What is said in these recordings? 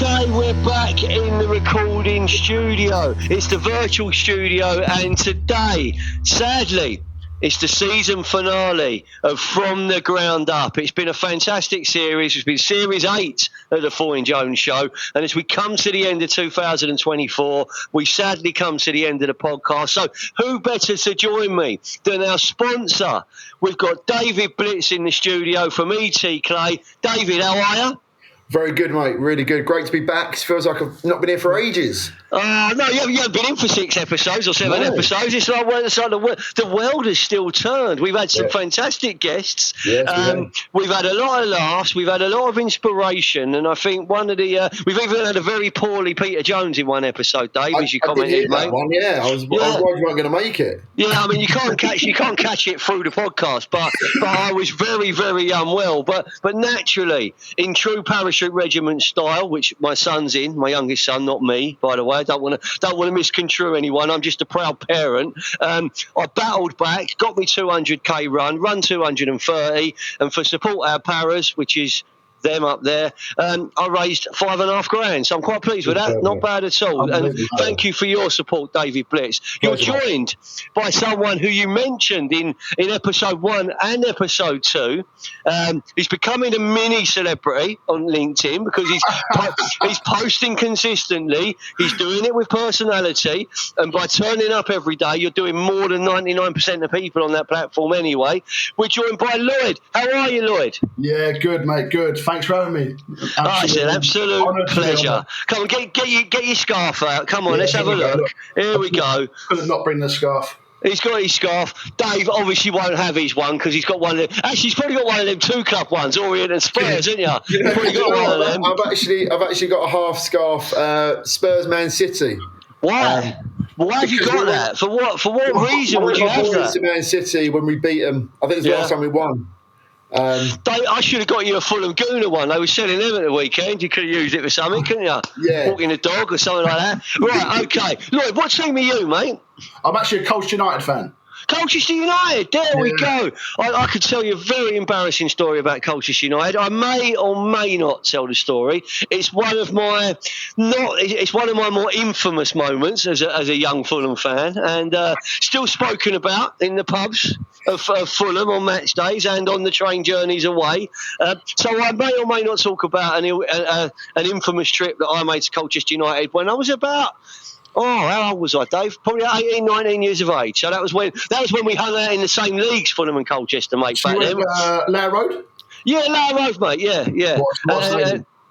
Okay, we're back in the recording studio. It's the virtual studio, and today, sadly, it's the season finale of From the Ground Up. It's been a fantastic series. It's been Series 8 of the Foyne Jones Show. And as we come to the end of 2024, we sadly come to the end of the podcast. So who better to join me than our sponsor? We've got David Blitz in the studio from E.T. Clay. David, how are you? Very good, mate. Really good. Great to be back. It feels like I've not been here for ages. No, you haven't been in for 6 episodes or 7 episodes. It's like the world has still turned. We've had some fantastic guests. Yes, we've had a lot of laughs. We've had a lot of inspiration. And I think one of the... we've even had a very poorly Peter Jones in one episode, Dave, as you commented, mate. I was worried you weren't going to make it. Yeah, I mean, you can't catch it through the podcast, but I was very, very unwell. But naturally, in true parachute regiment style, which my son's in, my youngest son, not me, by the way. I don't want to misconstrue anyone. I'm just a proud parent. I battled back, got me 200k run 230, and for support our paras, which is them up there, I raised $5,500. So I'm quite pleased with that. Not bad at all. And thank you for your support, David Blitz. You're joined by someone who you mentioned in episode 1 and episode 2. He's becoming a mini celebrity on LinkedIn because he's posting consistently. He's doing it with personality, and by turning up every day, you're doing more than 99% of people on that platform anyway. We're joined by Lloyd. How are you, Lloyd? Yeah, good, mate. Good. Thanks for having me. It's an absolute pleasure. Come on, get your scarf out. Come on, let's have a look. Here we go. Could not bring the scarf. He's got his scarf. Dave obviously won't have his one because he's got one of them. Actually, he's probably got one of them 2 Cup ones, Orient and Spurs, isn't you? You've probably got one of them. I've actually got a half scarf. Spurs Man City. Wow. Why have you got that? For what reason would you have that? Man City when we beat them. I think it's the last time we won. I should have got you a Fulham Gooner one. They were selling them at the weekend. You could have used it for something, couldn't you? Yeah. Walking a dog or something like that. Right, okay. Lloyd, what team are you, mate? I'm actually a Colchester United fan. Colchester United, there we go. I could tell you a very embarrassing story about Colchester United. I may or may not tell the story. It's one of my more infamous moments as a young Fulham fan, and still spoken about in the pubs of Fulham on match days and on the train journeys away. So I may or may not talk about an infamous trip that I made to Colchester United when I was about... how old was I, Dave? Probably 18, 19 years of age. So that was when we hung out in the same leagues, Fulham and Colchester, mate. So back then. Lair Road? Yeah, Lair Road, mate. Yeah.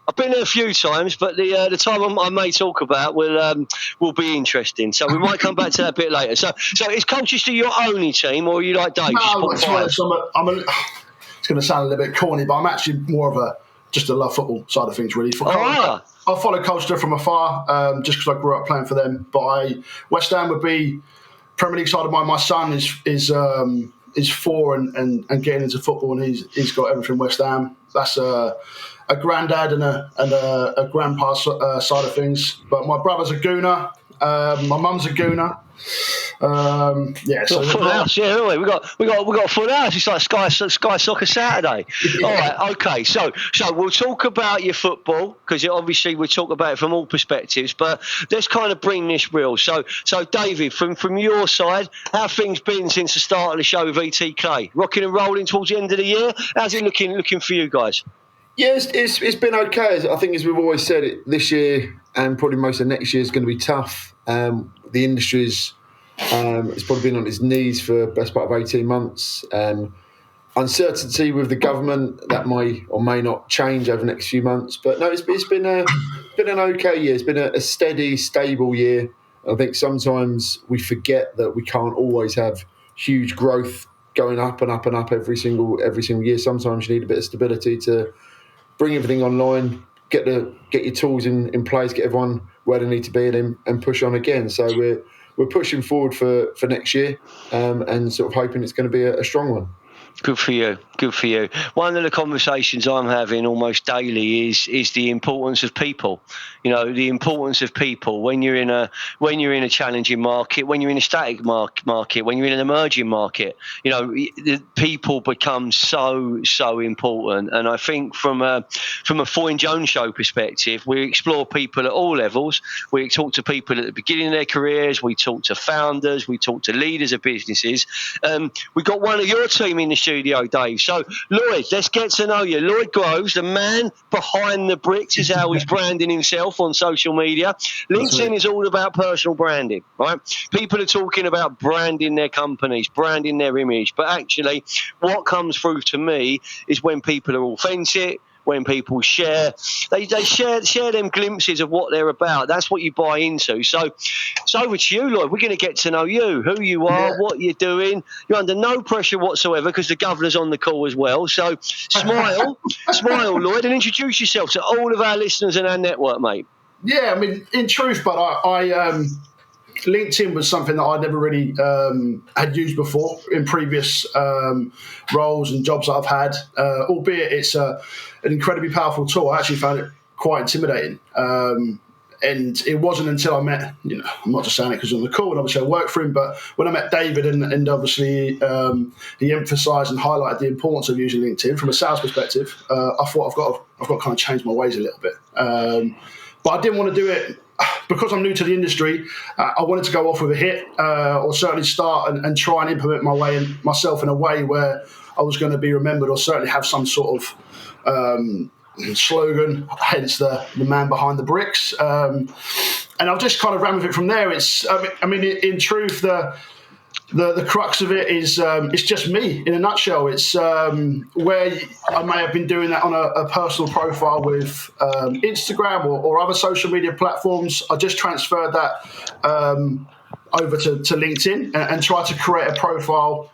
I've been there a few times, but the time I may talk about will be interesting. So we might come back to that a bit later. So is Colchester your only team, or are you like Dave? No, it's going to sound a little bit corny, but I'm actually more of just a love football side of things, really. I follow Colchester from afar, just because I grew up playing for them. But West Ham would be Premier League side of mine. My son is 4 and getting into football, and he's got everything West Ham. That's a granddad and a grandpa side of things. But my brother's a Gooner. My mum's a Gooner. So full house, haven't we? We got a full house. It's like Sky Soccer Saturday. Yeah. All right, okay. So we'll talk about your football because obviously we talk about it from all perspectives. But let's kind of bring this real. So David, from your side, how have things been since the start of the show with E.T. Clay? Rocking and rolling towards the end of the year. How's it looking for you guys? Yeah, it's been okay. I think, as we've always said, this year and probably most of next year is going to be tough. The industry's it's probably been on its knees for the best part of 18 months. Uncertainty with the government that may or may not change over the next few months. But no, it's been an okay year. It's been a steady, stable year. I think sometimes we forget that we can't always have huge growth going up and up and up every single year. Sometimes you need a bit of stability to bring everything online, get your tools in place, get everyone where they need to be, and push on again. So we're pushing forward for next year, and sort of hoping it's going to be a strong one. Good for you. Good for you. One of the conversations I'm having almost daily is the importance of people. The importance of people when you're in a challenging market, when you're in a static market, when you're in an emerging market. The people become so important. And I think from a Foyne Jones show perspective, we explore people at all levels. We talk to people at the beginning of their careers. We talk to founders. We talk to leaders of businesses. We got one of your team in the studio, Dave. So, Lloyd, let's get to know you. Lloyd Groves, the man behind the bricks, is how he's branding himself on social media. LinkedIn is all about personal branding, right? People are talking about branding their companies, branding their image. But actually, what comes through to me is when people are authentic, when people share, they share them glimpses of what they're about. That's what you buy into. So it's over to you, Lloyd. We're going to get to know you, who you are, what you're doing. You're under no pressure whatsoever because the governor's on the call as well. So smile, Lloyd, and introduce yourself to all of our listeners and our network, mate. Yeah, I mean, in truth, but I LinkedIn was something that I never really had used before in previous roles and jobs that I've had, albeit it's an incredibly powerful tool. I actually found it quite intimidating. And it wasn't until I met, I'm not just saying it because I'm on the call, and obviously I work for him, but when I met David and obviously he emphasised and highlighted the importance of using LinkedIn from a sales perspective, I thought I've got to kind of change my ways a little bit. But I didn't want to do it because I'm new to the industry. I wanted to go off with a hit, or certainly start and try and implement myself in a way where I was going to be remembered, or certainly have some sort of slogan, hence the man behind the bricks. And I've just kind of ran with it from there. In truth, the crux of it is it's just me in a nutshell. It's where I may have been doing that on a personal profile with Instagram or other social media platforms. I just transferred that over to LinkedIn and tried to create a profile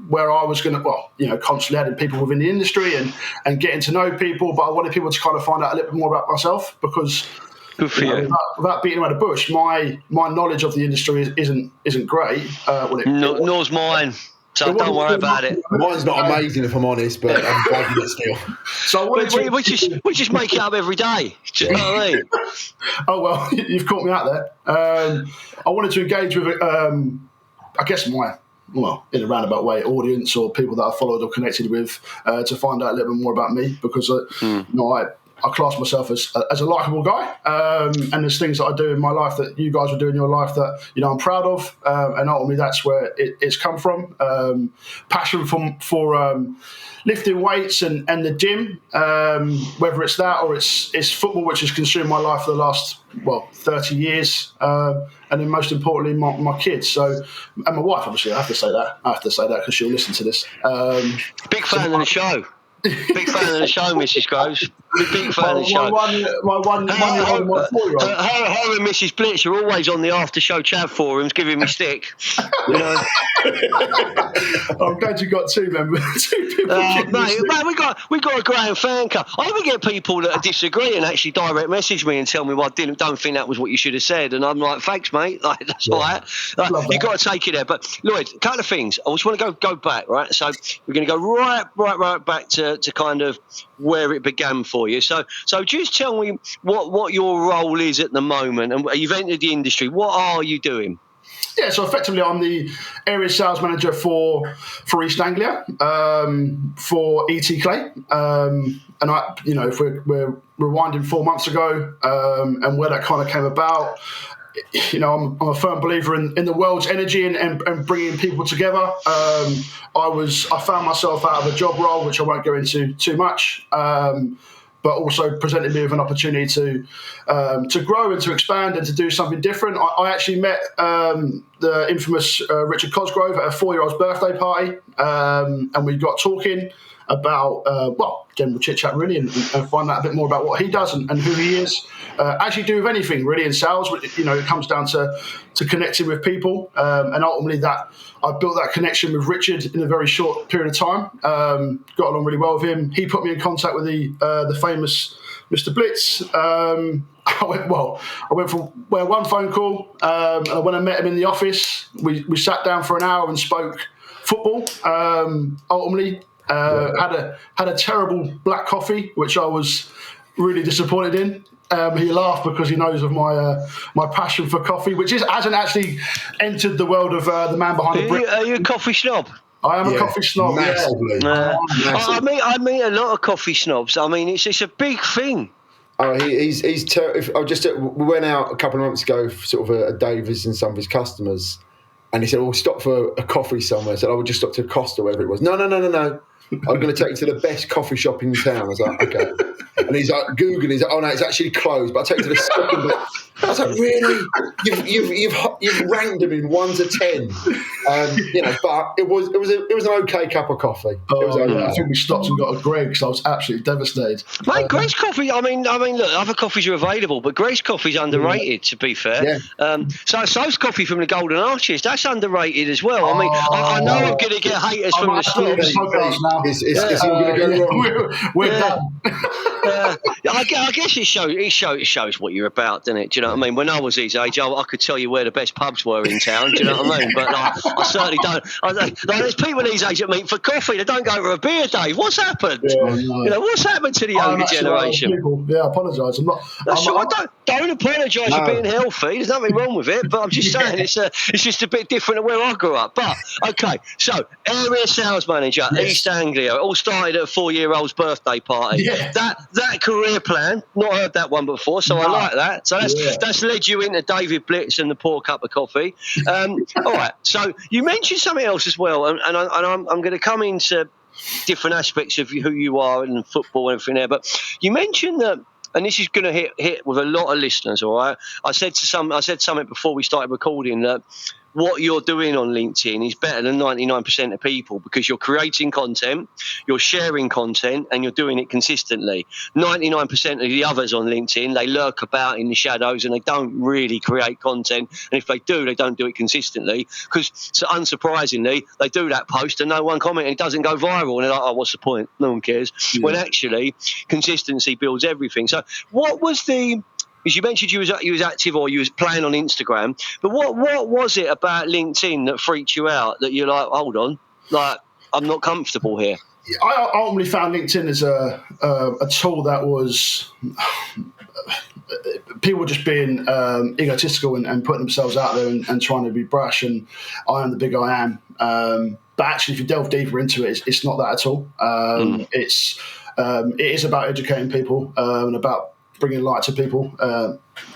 where I was going to, constantly adding people within the industry and getting to know people. But I wanted people to kind of find out a little bit more about myself because, good for you. Without beating around the bush, my knowledge of the industry isn't great. Nor's mine. So don't worry about it. Mine's not amazing, if I'm honest, but I'm glad it still. So we just make it up every day. Do you know what I mean? Oh, well, you've caught me out there. I wanted to engage with, I guess, in a roundabout way, audience or people that I followed or connected with to find out a little bit more about me because, I class myself as a likeable guy, and there's things that I do in my life that you guys will do in your life that I'm proud of, and ultimately that's where it's come from. Passion for lifting weights and the gym, whether it's that or it's football, which has consumed my life for the last 30 years, and then most importantly my kids. So, and my wife, obviously, I have to say that because she'll listen to this. Big fan of the show. Big fan of the show, Mrs. Groves. Big fan of the show. My one-year-old, my 4-year-old. Her and Mrs. Blitz are always on the after-show chat forums giving me stick. I'm glad you got two people. Mate, we got a grand fan club. I even get people that disagree and actually direct message me and tell me, well, I don't think that was what you should have said. And I'm like, thanks, mate. Like, that's all right. You've got to take it there. But Lloyd, a couple of things. I just want to go back, right? So we're going to go right back to kind of where it began for you. So just tell me what your role is at the moment, and you've entered the industry. What are you doing? Yeah, so effectively I'm the area sales manager for East Anglia, for ET Clay. And if we're rewinding 4 months ago, and where that kind of came about, I'm a firm believer in the world's energy and bringing people together. I found myself out of a job role, which I won't go into too much, but also presented me with an opportunity to grow and to expand and to do something different. I actually met the infamous Richard Cosgrove at a 4-year-old's birthday party, and we got talking about, general chit-chat really, and find out a bit more about what he does and who he is. Actually do with anything really in sales, it comes down to connecting with people, and ultimately that I built that connection with Richard in a very short period of time. Got along really well with him. He put me in contact with the famous Mr. Blitz. I went for one phone call, and when I met him in the office, we sat down for an hour and spoke football. Ultimately, Had a terrible black coffee, which I was really disappointed in. He laughed because he knows of my passion for coffee, which hasn't actually entered the world of the man behind the brick. Are you a coffee snob? I am a coffee snob. Massively. Massively. I meet a lot of coffee snobs. I mean, it's a big thing. Oh, we went out a couple of months ago for sort of a day visiting some of his customers, and he said, "We'll stop for a coffee somewhere." I said, "I would just stop to Costa, wherever it was." No. I'm going to take you to the best coffee shop in town. I was like, okay. And he's like, Googling. He's like, oh no, it's actually closed. But I'll take you to the second best. I was like, really? You've ranked them in 1 to 10. But it was an okay cup of coffee. I think we stopped and got a Greg's. I was absolutely devastated. Mate, Greg's coffee. I mean, look, other coffees are available, but Greg's coffee's underrated. To be fair, so's coffee from the Golden Arches. That's underrated as well. I mean, I know I'm going to get haters from the snobs. It's all going to go wrong. We're done. I guess it shows what you're about, doesn't it? Do you know what I mean? When I was his age, I could tell you where the best pubs were in town. Do you know what I mean? But I certainly don't. There's people these days that meet for coffee. They don't go for a beer, Dave. What's happened? What's happened to the younger generation? I apologise. Don't apologise for being healthy. There's nothing wrong with it. But I'm just saying it's just a bit different to where I grew up. But okay, so area sales manager, East Anglia. It all started at a 4-year-old's birthday party. Yeah. That career plan, not heard that one before, so I like that. So that's led you into David Blitz and the poor cup of coffee. All right, so you mentioned something else as well, and I'm going to come into different aspects of who you are and football and everything there, but you mentioned that, and this is going to hit with a lot of listeners, all right? I said something before we started recording that what you're doing on LinkedIn is better than 99% of people because you're creating content, you're sharing content, and you're doing it consistently. 99% of the others on LinkedIn, they lurk about in the shadows and they don't really create content. And if they do, they don't do it consistently because, so unsurprisingly, they do that post and no one comments and it doesn't go viral. And they're like, oh, what's the point? No one cares. Yeah. When actually, consistency builds everything. So what was the... Because you mentioned you was active or you was playing on Instagram, but what was it about LinkedIn that freaked you out that you're like, hold on, like I'm not comfortable here? I ultimately found LinkedIn as a tool that was people just being egotistical and putting themselves out there and trying to be brash and I am the big I am. But actually, if you delve deeper into it, it's not that at all. It is about educating people and about bringing light to people,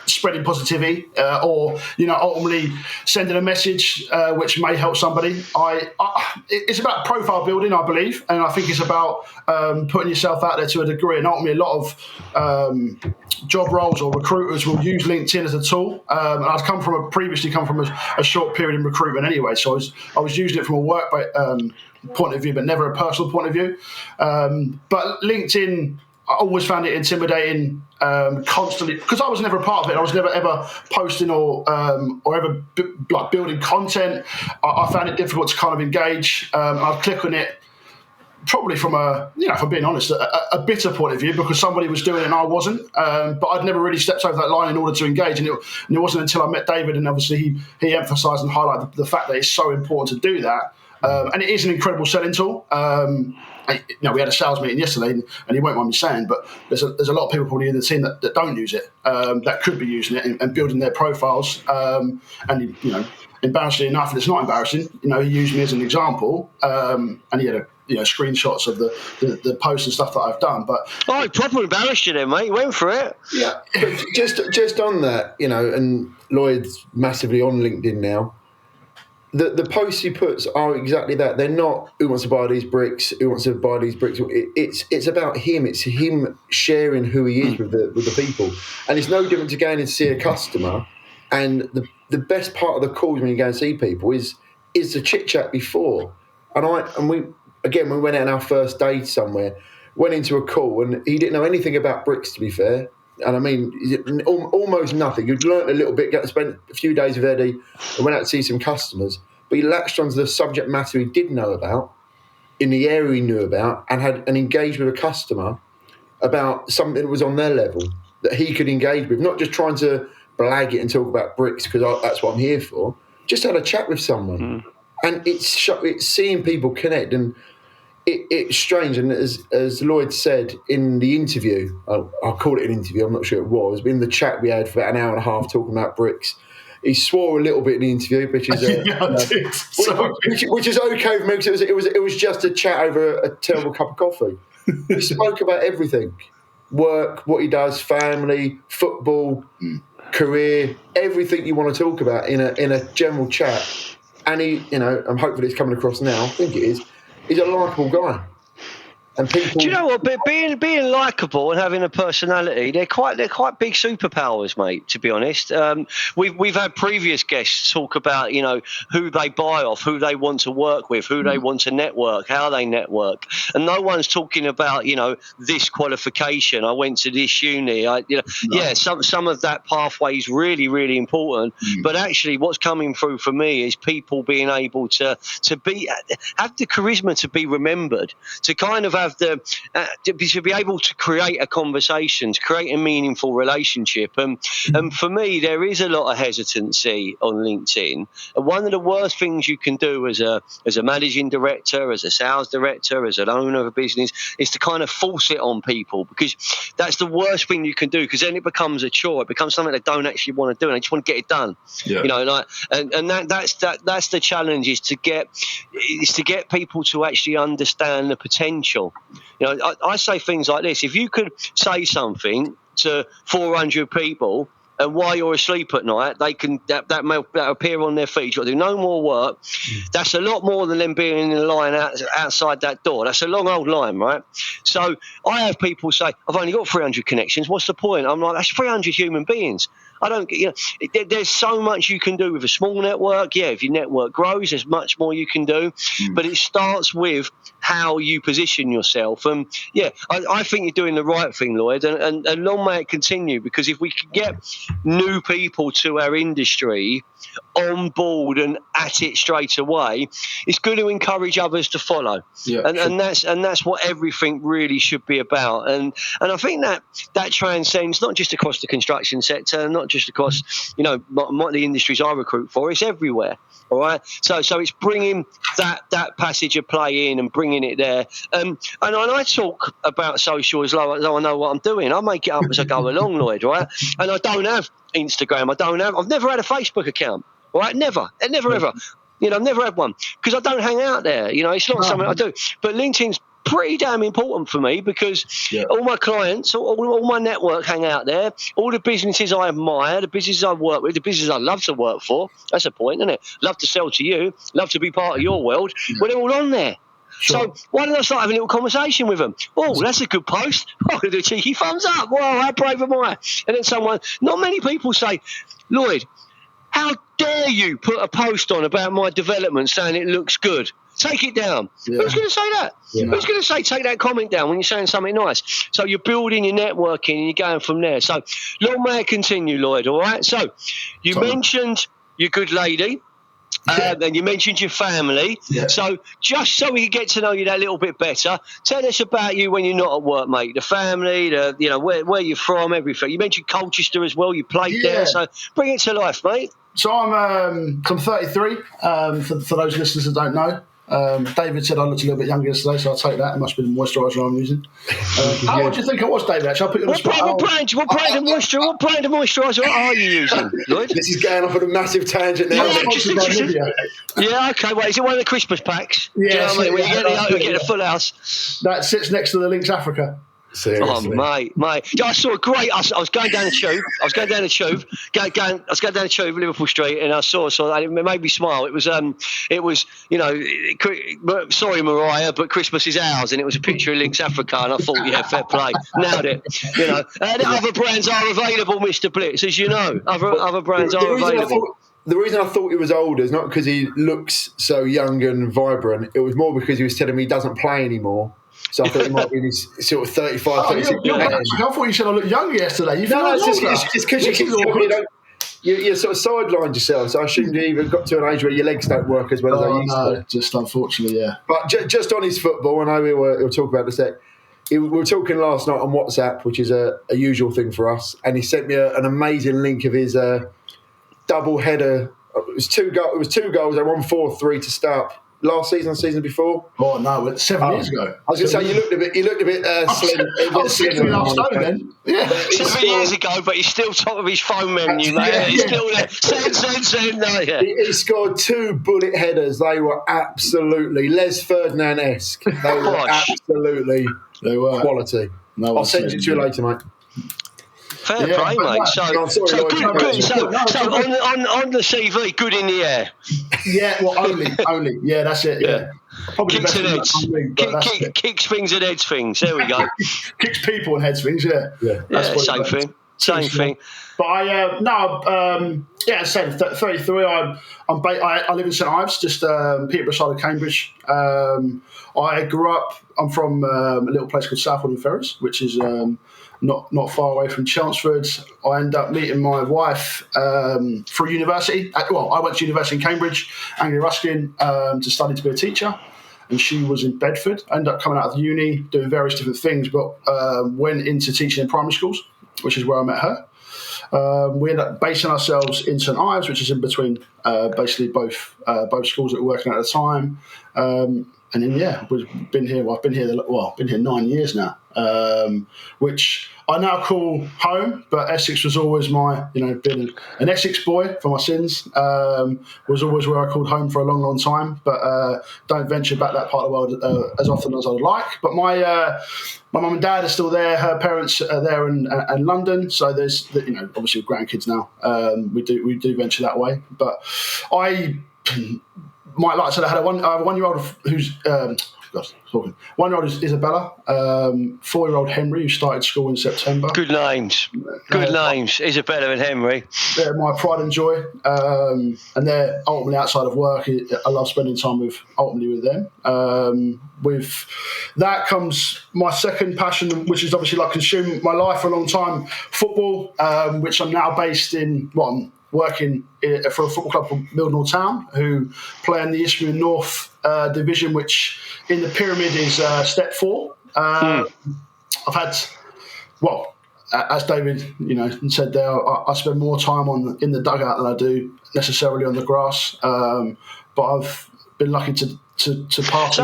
spreading positivity, or ultimately sending a message which may help somebody. It's about profile building, I believe, and I think it's about putting yourself out there to a degree. And ultimately, a lot of job roles or recruiters will use LinkedIn as a tool. And I've previously come from a short period in recruitment anyway, so I was using it from a work point of view, but never a personal point of view. But LinkedIn, I always found it intimidating constantly because I was never a part of it. I was never ever posting or ever building content. I found it difficult to kind of engage. I'd click on it probably from if I'm being honest, a bitter point of view because somebody was doing it and I wasn't. But I'd never really stepped over that line in order to engage. And it wasn't until I met David and obviously he emphasised and highlighted the fact that it's so important to do that. And it is an incredible selling tool. We had a sales meeting yesterday, and he won't mind me saying, but there's a lot of people probably in the team that don't use it, that could be using it and building their profiles. Embarrassingly enough, and it's not embarrassing. He used me as an example, and he had screenshots of the posts and stuff that I've done. But he proper embarrassed you then, mate. You went for it. Yeah, but just on that, and Lloyd's massively on LinkedIn now. The posts he puts are exactly that. They're not who wants to buy these bricks, who wants to buy these bricks. It's about him. It's him sharing who he is with the people. And it's no different to going and see a customer. And the best part of the calls when you go and see people is the chit chat before. And we went out on our first date somewhere, went into a call, and he didn't know anything about bricks, to be fair. And I mean, almost nothing. You'd learnt a little bit, spent a few days with Eddie, and went out to see some customers. But he latched onto the subject matter he did know about, in the area he knew about, and had an engaged with a customer about something that was on their level that he could engage with. Not just trying to blag it and talk about bricks because that's what I'm here for. Just had a chat with someone, and it's seeing people connect. And it's strange, and as Lloyd said in the interview, I'll call it an interview, I'm not sure it was, but in the chat we had for about an hour and a half talking about bricks, he swore a little bit in the interview, which is which is okay with me because it was just a chat over a terrible cup of coffee. He spoke about everything: work, what he does, family, football, career, everything you want to talk about in a general chat. And he, I'm hopefully it's coming across now. I think it is. He's a likeable guy. And people, do you know what? Being likable and having a personality, they're quite big superpowers, mate. To be honest, we've had previous guests talk about who they buy off, who they want to work with, who they want to network, how they network, and no one's talking about this qualification. I went to this uni. Some of that pathway is really, really important. But actually, what's coming through for me is people being able to have the charisma to be remembered, to kind of have to be able to create a conversation, to create a meaningful relationship. And for me, there is a lot of hesitancy on LinkedIn. And one of the worst things you can do as a managing director, as a sales director, as an owner of a business, is to kind of force it on people, because that's the worst thing you can do, because then it becomes a chore. It becomes something they don't actually want to do, and they just want to get it done. Yeah. That's the challenge, is to get people to actually understand the potential. I say things like this: if you could say something to 400 people, and while you're asleep at night, they can that appear on their feed. You've got to do no more work. That's a lot more than them being in a line outside that door. That's a long old line, right? So I have people say, I've only got 300 connections. What's the point? I'm like, that's 300 human beings. I don't, there's so much you can do with a small network. Yeah, if your network grows, there's much more you can do. But it starts with how you position yourself. And yeah, I think you're doing the right thing, Lloyd, and long may it continue, because if we can get new people to our industry on board and at it straight away, it's going to encourage others to follow. Yeah, and that's what everything really should be about. And I think that transcends not just across the construction sector, not just across the industries I recruit for. It's everywhere. All right, so it's bringing that passage of play in and bringing it there. And I talk about social as though I know what I'm doing. I make it up as I go along, Lloyd. Right, and I don't have Instagram. I've never had a Facebook account. All right, never ever. I've never had one, because I don't hang out there. It's not something I do. But LinkedIn's pretty damn important for me, because all my clients, all my network hang out there. All the businesses I admire, the businesses I work with, the businesses I love to work for. That's the point, isn't it? Love to sell to you, love to be part of your world. Well, they're all on there. Sure. So why don't I start having a little conversation with them? Oh, that's a good post. I'm going to do a cheeky thumbs up. Wow, how brave am I? And then not many people say, Lloyd, how dare you put a post on about my development saying it looks good? Take it down. Yeah. Who's going to say that? Yeah. Who's going to say take that comment down when you're saying something nice? So you're building your networking and you're going from there. So long may it continue, Lloyd, all right? So you mentioned your good lady. And you mentioned your family. Yeah. So just so we can get to know you that little bit better, tell us about you when you're not at work, mate. The family, where you're from, everything. You mentioned Colchester as well. You played there, so bring it to life, mate. So I'm 33. For those listeners that don't know, David said I looked a little bit younger yesterday, so I'll take that. It must be the moisturiser I'm using. How much do you think it was, David? Actually, I'll put you on the spot. What brand of moisturiser are you using, Lloyd? This is going off on a massive tangent now. Yeah, okay. Wait, is it one of the Christmas packs? Yeah, you get the full house. That sits next to the Lynx Africa. Seriously. Oh, mate. I saw a great. I was going down the tube. I was going down the tube, Liverpool Street, and I saw that. It made me smile. It was, sorry, Mariah, but Christmas is ours, and it was a picture of Lynx Africa, and I thought, yeah, fair play, nailed it. Other brands are available, Mr. Blitz, as you know. Other brands are available. The reason I thought he was older is not because he looks so young and vibrant. It was more because he was telling me he doesn't play anymore. So I thought he might be in his sort of 35, 36. I thought you said I looked younger yesterday. It's because you sort of sidelined yourself. So I assumed you even got to an age where your legs don't work as well as they used to. Just unfortunately, yeah. But just on his football, I know we'll talk about this. We were talking last night on WhatsApp, which is a usual thing for us, and he sent me an amazing link of his double header. It was two goals. They won 4-3 to start last season, season before? Oh no, it's 7 years ago. I was going to say you looked a bit slim. I was 6.5 stone then. Yeah, 7 years ago, but he's still top of his phone menu, mate. He's still there. Send. No, yeah. He scored 2 bullet headers. They were absolutely Les Ferdinand-esque. They were absolutely quality. No, I'll send it to you later, mate. Fair play, mate. So good. So on the CV, good in the air. Yeah, well, only. Yeah, that's it. Yeah. Kicks and heads. Kicks things and heads things. There we go. Kicks people and heads things. Yeah. Same thing. Same thing. But I said 33. I live in St Ives, just Peterborough side of Cambridge. I grew up. I'm from a little place called Southwold-in-Ferrers, which is not far away from Chelmsford. I ended up meeting my wife through university. I went to university in Cambridge, Anglia Ruskin, to study to be a teacher. And she was in Bedford. I ended up coming out of uni, doing various different things, but went into teaching in primary schools, which is where I met her. We ended up basing ourselves in St Ives, which is in between basically both schools that we were working at the time. And then we've been here. Well, I've been here 9 years now, which I now call home. But Essex was always my, being an Essex boy for my sins, was always where I called home for a long, long time. But don't venture back that part of the world as often as I would like. But my mum and dad are still there. Her parents are there in London. So there's, obviously with grandkids now, we do venture that way. But I. Like I said, I have a 1-year-old who's 1-year-old is Isabella, 4-year-old Henry, who started school in September. Good names, Isabella and Henry. They're my pride and joy, and they're ultimately outside of work. I love spending time with them. With that comes my second passion, which is obviously consumed my life for a long time, football, which I'm now based in. Working for a football club called Mildenhall Town, who play in the Isthmian North division, which in the pyramid is step 4. I've had, as David, said there, I spend more time in the dugout than I do necessarily on the grass. But I've been lucky to pass.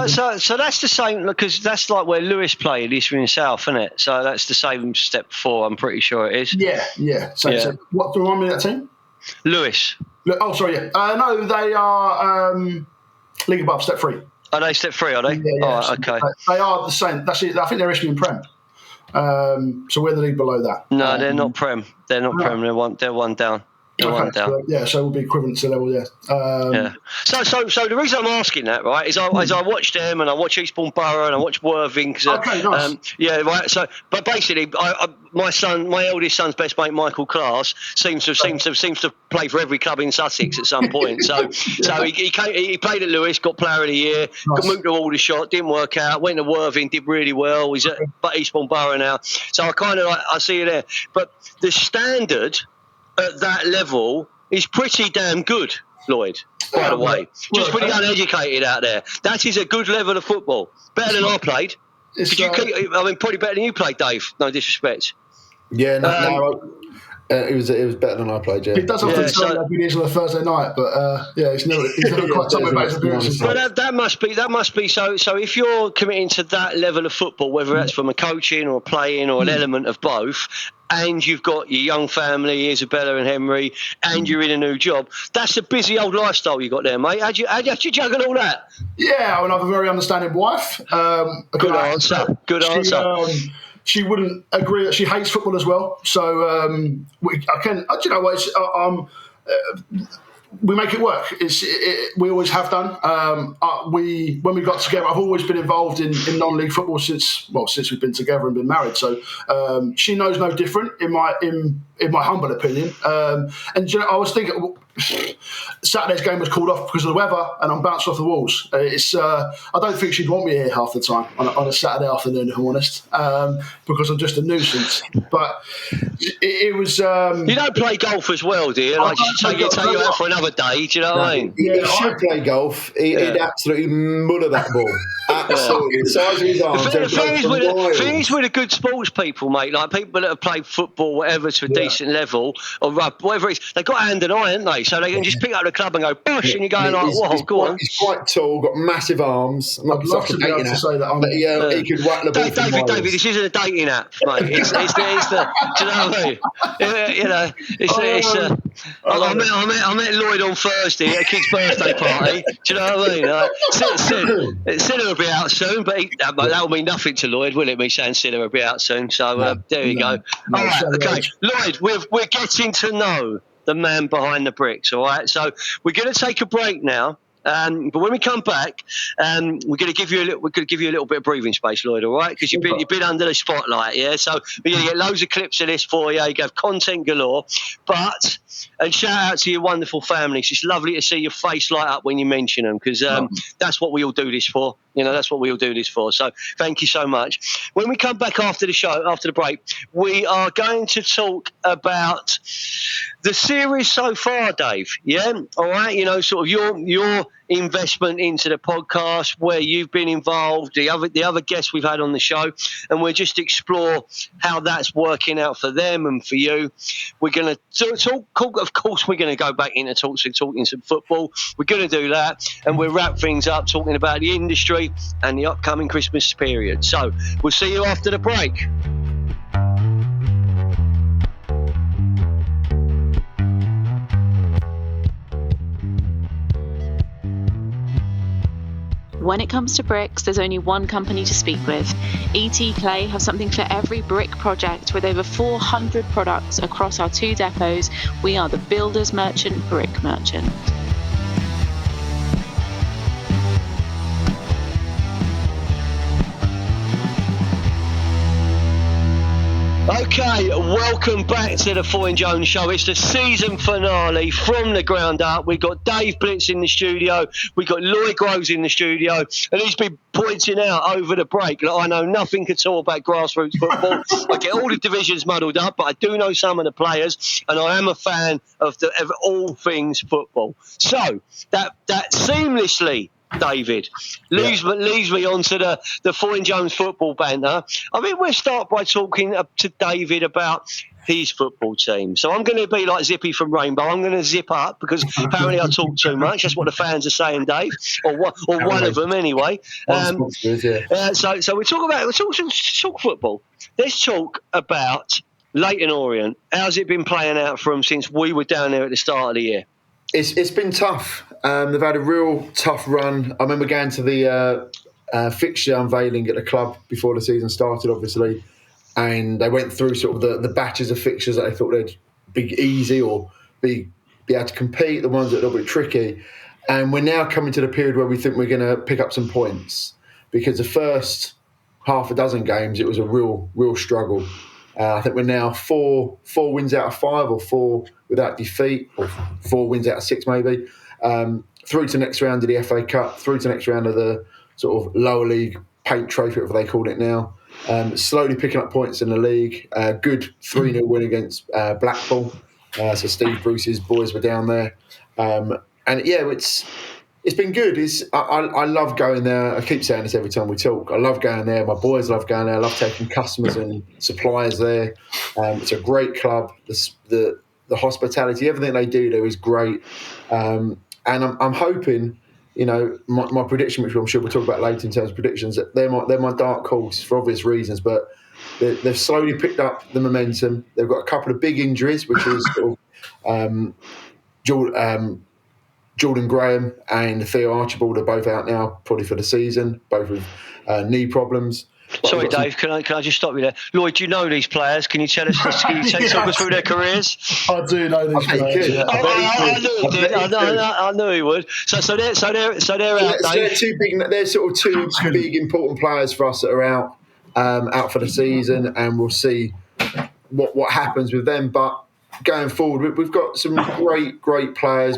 So that's the same, because that's like where Lewis played, Isthmian South, isn't it? So that's the same step 4. I'm pretty sure it is. Yeah. So what do you remind me of that team? Lewis. Oh, sorry. Yeah. No, they are League Above, Step 3. Are they Step 3? Are they? Yeah. Oh, okay. They are the same. That's it. I think they're Isthmian Prem. So we're the league below that. No, they're not Prem. They're not Prem. They're one down. One down. So we'll be equivalent to level, So the reason I'm asking that, right, is I watch them and I watch Eastbourne Borough and I watch Worthing. Nice. So, but basically, my eldest son's best mate, Michael Class, seems to play for every club in Sussex at some point. So he played at Lewis, got Player of the Year, moved to Aldershot, didn't work out, went to Worthing, did really well. He's at Eastbourne Borough now. So I kind of I see you there, but the standard at that level is pretty damn good, Lloyd, by the way. Just pretty uneducated out there. That is a good level of football. Better than I played. Probably better than you played, Dave. No disrespect. Yeah, it was better than I played, yeah. He does often tell me every day on a Thursday night, but he's never quite told me about his appearances. But that must be so if you're committing to that level of football, whether that's from a coaching or a playing or an element of both, and you've got your young family, Isabella and Henry, and you're in a new job, that's a busy old lifestyle you got there, mate. How'd you juggle all that? Yeah, I have a very understanding wife. Good answer. She wouldn't agree that she hates football as well. So we make it work. We always have done. When we got together, I've always been involved in non-league football since we've been together and been married. So she knows no different in my humble opinion. And I was thinking, Saturday's game was called off because of the weather, and I'm bouncing off the walls. I don't think she'd want me here half the time on a Saturday afternoon, if I'm honest, because I'm just a nuisance. But it was. You don't play golf as well, do you? Like, take you out for another day. Do you know what I mean? He should play golf. He'd absolutely muller that ball. Absolutely. The size of his arms. The thing is with the good sports people, mate, like people that have played football, whatever, to a decent level, or whatever it is, they've got hand and eye, haven't they? So they can just pick up the club and go, bosh, and you're going go on. He's quite tall, got massive arms. I'd love to be able to say that. He could whack the ball from miles. David, this isn't a dating app, mate. It's the do you know what I mean? You know, I met Lloyd on Thursday at a kid's birthday party. Do you know what I mean? Sinner will be out soon, but that will mean nothing to Lloyd, will it? Me saying Sinner will be out soon. So there you go. All right, okay. Lloyd, we're getting to know the man behind the bricks. All right, so we're going to take a break now. But when we come back, we're going to give you a little bit of breathing space, Lloyd. All right, because you've been under the spotlight, yeah. So we're going to get loads of clips of this for you. You have content galore, and shout out to your wonderful family. It's just lovely to see your face light up when you mention them, because that's what we all do this for. You know, that's what we all do this for. So thank you so much. When we come back after the show, after the break, we are going to talk about the series so far, Dave. Yeah, all right. You know, sort of your investment into the podcast, where you've been involved, the other guests we've had on the show, and we'll just explore how that's working out for them and for you. We're going to talk. Of course, we're going to go back into talking some football. We're going to do that, and we'll wrap things up talking about the industry and the upcoming Christmas period. So we'll see you after the break. When it comes to bricks, there's only one company to speak with. ET Clay have something for every brick project. With over 400 products across our 2 depots, we are the builder's merchant, brick merchant. Okay, welcome back to the Foyne Jones Show. It's the season finale from the ground up. We've got Dave Blitz in the studio. We've got Lloyd Groves in the studio. And he's been pointing out over the break that I know nothing at all about grassroots football. I get all the divisions muddled up, but I do know some of the players. And I am a fan of all things football. So that seamlessly, David, leads me onto the Foyne Jones football banter. I mean, we'll start by talking to David about his football team. So I'm going to be like Zippy from Rainbow. I'm going to zip up because apparently I talk too much. That's what the fans are saying, Dave, or one of them anyway. So we talk football. Let's talk about Leyton Orient. How's it been playing out for them since we were down there at the start of the year? It's been tough. They've had a real tough run. I remember going to the fixture unveiling at the club before the season started, obviously, and they went through sort of the batches of fixtures that they thought they'd be easy or be able to compete, the ones that are a little bit tricky. And we're now coming to the period where we think we're going to pick up some points, because the first half a dozen games, it was a real struggle. I think we're now four wins out of 5, or 4 without defeat, or 4 wins out of 6 maybe. Through to the next round of the FA Cup, through to the next round of the sort of lower league paint trophy, whatever they called it now. Slowly picking up points in the league. Good 3-0 win against Blackpool. So Steve Bruce's boys were down there. It's been good. I love going there. I keep saying this every time we talk. I love going there. My boys love going there. I love taking customers and suppliers there. It's a great club. The hospitality, everything they do there is great. And I'm hoping, you know, my prediction, which I'm sure we'll talk about later in terms of predictions, that they're my dark horse for obvious reasons. But they've slowly picked up the momentum. They've got a couple of big injuries, which is sort of Jordan Graham and Theo Archibald are both out now, probably for the season, both with knee problems. Sorry, Dave, can I just stop you there? Lloyd, do you know these players? Can you tell us, talk us through their careers? I do know these players. I knew he did. I knew he would. So they're out, Dave. They're sort of two big important players for us that are out for the season, and we'll see what happens with them. But going forward, we've got some great players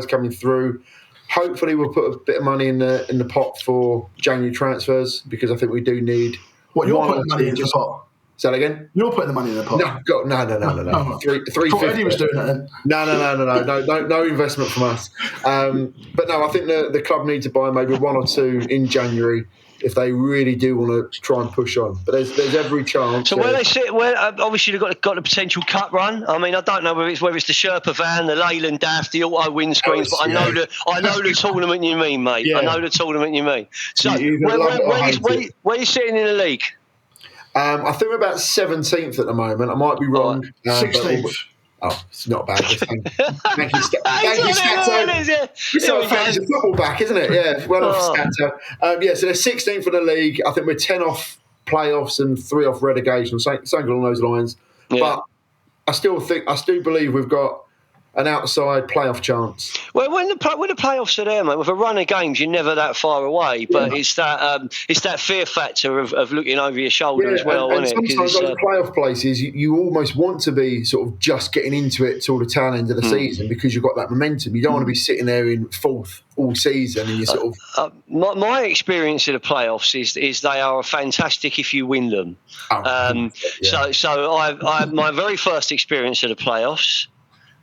coming through. Hopefully, we'll put a bit of money in the pot for January transfers, because I think we do need. What, you're putting money in the pot? Say that again? You're putting the money in the pot? No. 350. Eddie was doing that then. No investment from us. But no, I think the club need to buy maybe 1 or 2 in January if they really do want to try and push on. But there's every chance. So where they sit, obviously they've got a potential cup run. I mean, I don't know whether it's the Sherpa van, the Leyland Daft, the auto windscreens, but I know the tournament you mean, mate. Yeah. I know the tournament you mean. So where are you sitting in the league? I think we're about 17th at the moment. I might be wrong. 16th. It's not bad. Thank you, Stato. It's our fans of football back, isn't it? Yeah, well off, Stato. So they're 16th for the league. I think we're 10 off playoffs and 3 off relegation, something along those lines. Yeah. But I still believe we've got an outside playoff chance. Well, when the playoffs are there, mate, with a run of games, you're never that far away. But it's that fear factor of looking over your shoulder as well, isn't it? Sometimes those playoff places, you almost want to be sort of just getting into it till the tail end of the season because you've got that momentum. You don't want to be sitting there in 4th all season and you sort of. My experience of the playoffs is they are fantastic if you win them. So my very first experience of the playoffs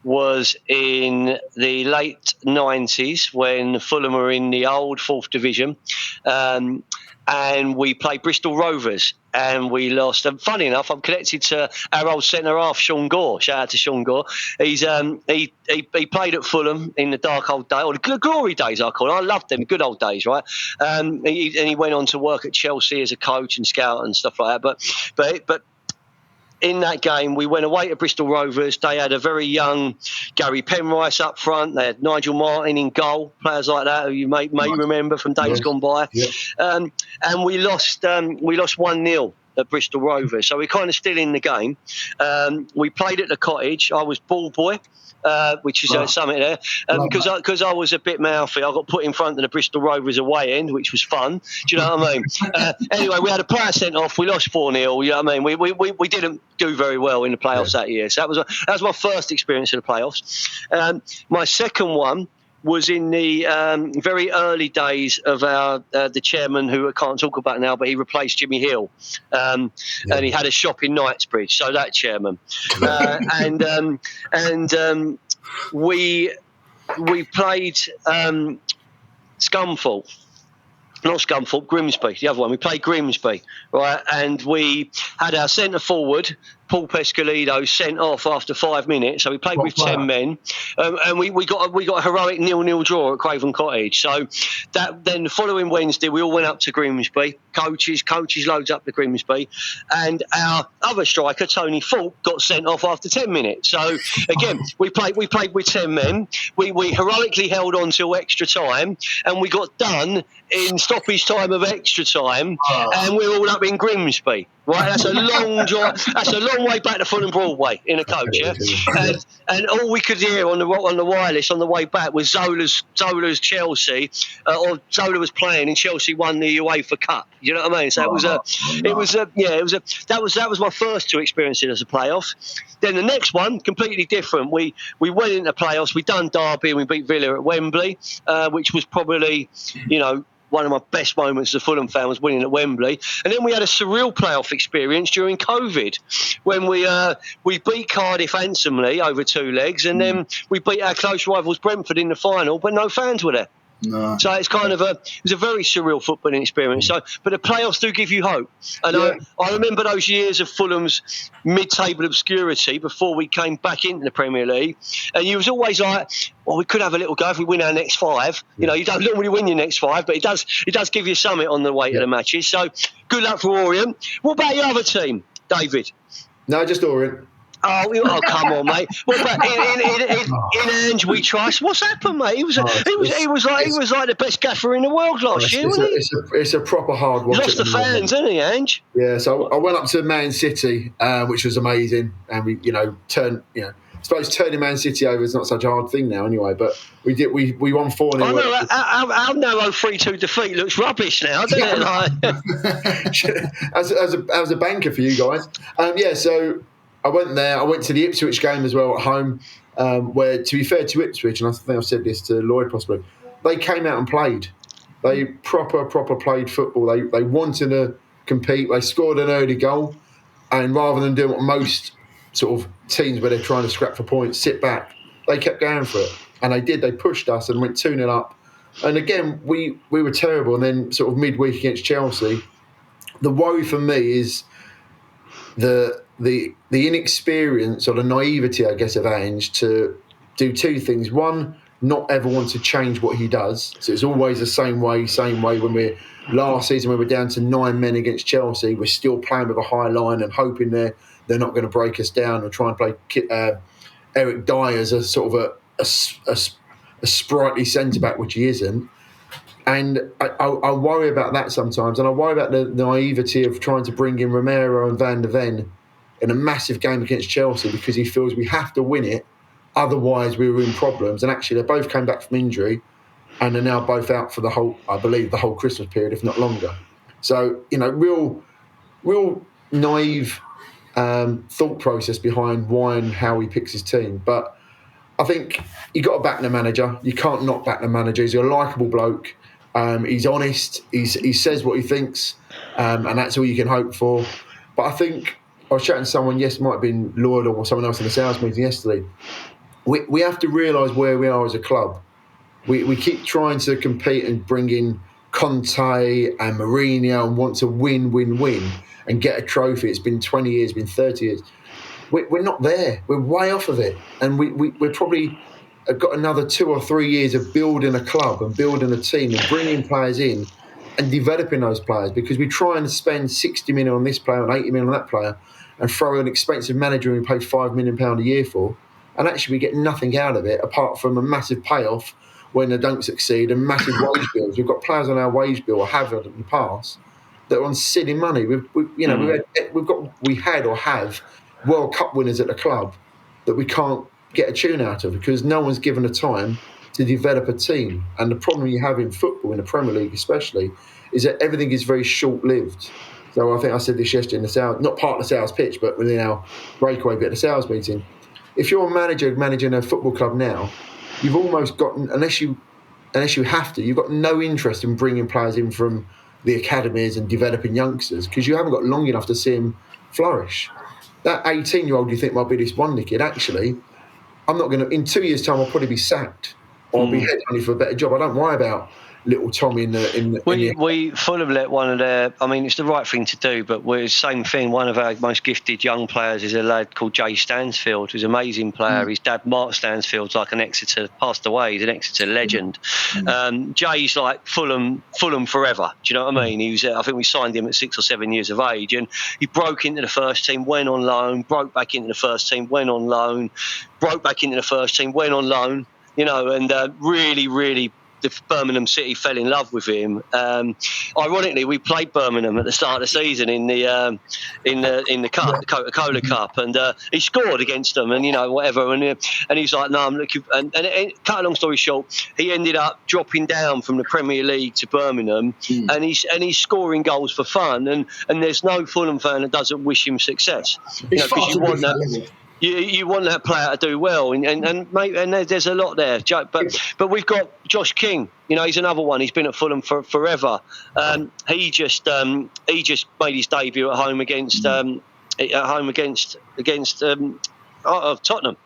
was in the late 90s when Fulham were in the old 4th division, and we played Bristol Rovers and we lost. And funny enough, I'm connected to our old centre half, Sean Gore. Shout out to Sean Gore. He's he played at Fulham in the dark old days, or the glory days I call it. I loved them, good old days, right? He went on to work at Chelsea as a coach and scout and stuff like that. But in that game, we went away to Bristol Rovers. They had a very young Gary Penrice up front. They had Nigel Martin in goal, players like that who you may remember from days gone by. Yeah. And we lost 1-0 at Bristol Rovers. So we're kind of still in the game. We played at the Cottage. I was ball boy. Which is something there, because I was a bit mouthy. I got put in front of the Bristol Rovers away end, which was fun. Do you know what I mean? Anyway, we had a player sent off. We lost 4-0. You know what I mean? We didn't do very well in the playoffs that year. So that was my first experience of the playoffs. My second one was in the very early days of the chairman, who I can't talk about now, but he replaced Jimmy Hill, and he had a shop in Knightsbridge. So that chairman, we played Scunthorpe. Not Scunthorpe, Grimsby, the other one. We played Grimsby, right? And we had our centre forward, Paul Pescalido, sent off after 5 minutes. So we played with 10 men, and we got a heroic 0-0 draw at Craven Cottage. So then the following Wednesday, we all went up to Grimsby. Coaches loads up to Grimsby, and our other striker, Tony Falk, got sent off after 10 minutes. So again, we played with 10 men. We heroically held on till extra time, and we got done in stoppage time of extra time, and we're all up in Grimsby. Right, that's a long drive. That's a long way back to Fulham Broadway in a coach, yeah. And all we could hear on the wireless on the way back was Zola's Chelsea, or Zola was playing and Chelsea won the UEFA Cup. You know what I mean? So that was my first 2 experiences as a playoff. Then the next one, completely different. We went into playoffs. We done Derby and we beat Villa at Wembley, which was probably, one of my best moments as a Fulham fan was winning at Wembley. And then we had a surreal playoff experience during COVID when we beat Cardiff handsomely over 2 legs, and then we beat our close rivals Brentford in the final, but no fans were there. No. So it's kind of it was a very surreal footballing experience. So, but the playoffs do give you hope. And I remember those years of Fulham's mid-table obscurity before we came back into the Premier League, and you was always like, well, we could have a little go if we win our next 5. You don't normally win your next 5, but it does give you something on the way to the matches. So good luck for Orient. What about your other team, David? No, just Orient. Oh, come on, mate! What about in Ange we trust? What's happened, mate? He was like the best gaffer in the world last year, wasn't he? It's a proper hard watch. He lost the fans, didn't he, Ange? Yeah. So I went up to Man City, which was amazing, and we, turned, I suppose turning Man City over is not such a hard thing now, anyway. But we did. We won 4-0. I know our narrow 3-2 defeat looks rubbish now, doesn't it? As a banker for you guys, So I went there. I went to the Ipswich game as well at home, where, to be fair to Ipswich, and I think I've said this to Lloyd possibly, they came out and played. They proper played football. They wanted to compete. They scored an early goal, and rather than doing what most sort of teams where they're trying to scrap for points, sit back, they kept going for it. And they did. They pushed us and went 2-0 up. And again, we were terrible. And then sort of midweek against Chelsea, the worry for me is the inexperience or the naivety, I guess, of Ange to do two things. One, not ever want to change what he does. So it's always the same way. When we're last season, when we're down to 9 men against Chelsea, we're still playing with a high line and hoping they're not going to break us down or try and play Eric Dyer as a sort of a sprightly centre-back, which he isn't. And I worry about that sometimes, and I worry about the naivety of trying to bring in Romero and Van de Ven in a massive game against Chelsea because he feels we have to win it, otherwise we were in problems. And actually, they both came back from injury, and they're now both out for the whole Christmas period, if not longer. So, real naive thought process behind why and how he picks his team. But I think you got to back the manager. You can't not back the manager. He's a likeable bloke. He's honest. He says what he thinks, and that's all you can hope for. But I think I was chatting to someone, it might have been Lloyd or someone else in the sales meeting yesterday. We have to realise where we are as a club. We keep trying to compete and bring in Conte and Mourinho and want to win and get a trophy. It's been 20 years, been 30 years. We're not there. We're way off of it. And we're probably got another 2 or 3 years of building a club and building a team and bringing players in and developing those players, because we try and spend 60 million on this player and 80 million on that player and throw an expensive manager we pay £5 million a year for. And actually we get nothing out of it apart from a massive payoff when they don't succeed and massive wage bills. We've got players on our wage bill or have in the past that are on silly money. We had or have World Cup winners at the club that we can't get a tune out of because no one's given the time to develop a team. And the problem you have in football, in the Premier League especially, is that everything is very short-lived. So I think I said this yesterday in the sales, not part of the sales pitch, but within our breakaway bit of the sales meeting. If you're a manager managing a football club now, you've almost got, unless you have to, you've got no interest in bringing players in from the academies and developing youngsters because you haven't got long enough to see them flourish. That 18-year-old you think might be this wonder kid, actually, I'm not going to, in 2 years' time, I'll probably be sacked or be headhunted for a better job. I don't worry about little Tommy we Fulham let one of their, I mean, it's the right thing to do, but we're the same thing. One of our most gifted young players is a lad called Jay Stansfield, who's an amazing player. His dad, Mark Stansfield's like an Exeter, passed away. He's an Exeter legend. Jay's like Fulham forever. Do you know what I mean? He was, I think we signed him at 6 or 7 years of age, and he broke into the first team, went on loan, broke back into the first team, went on loan, broke back into the first team, went on loan. And really, the Birmingham City fell in love with him. Ironically, we played Birmingham at the start of the season in the cup, the Coca-Cola Cup, and he scored against them, and whatever. And he's like, no, I'm looking. And cut a long story short, he ended up dropping down from the Premier League to Birmingham, and he's scoring goals for fun. And there's no Fulham fan that doesn't wish him success. Because you want that. You want that player to do well, and there's a lot there. But we've got Josh King. He's another one. He's been at Fulham for forever. He just made his debut at home against Tottenham. It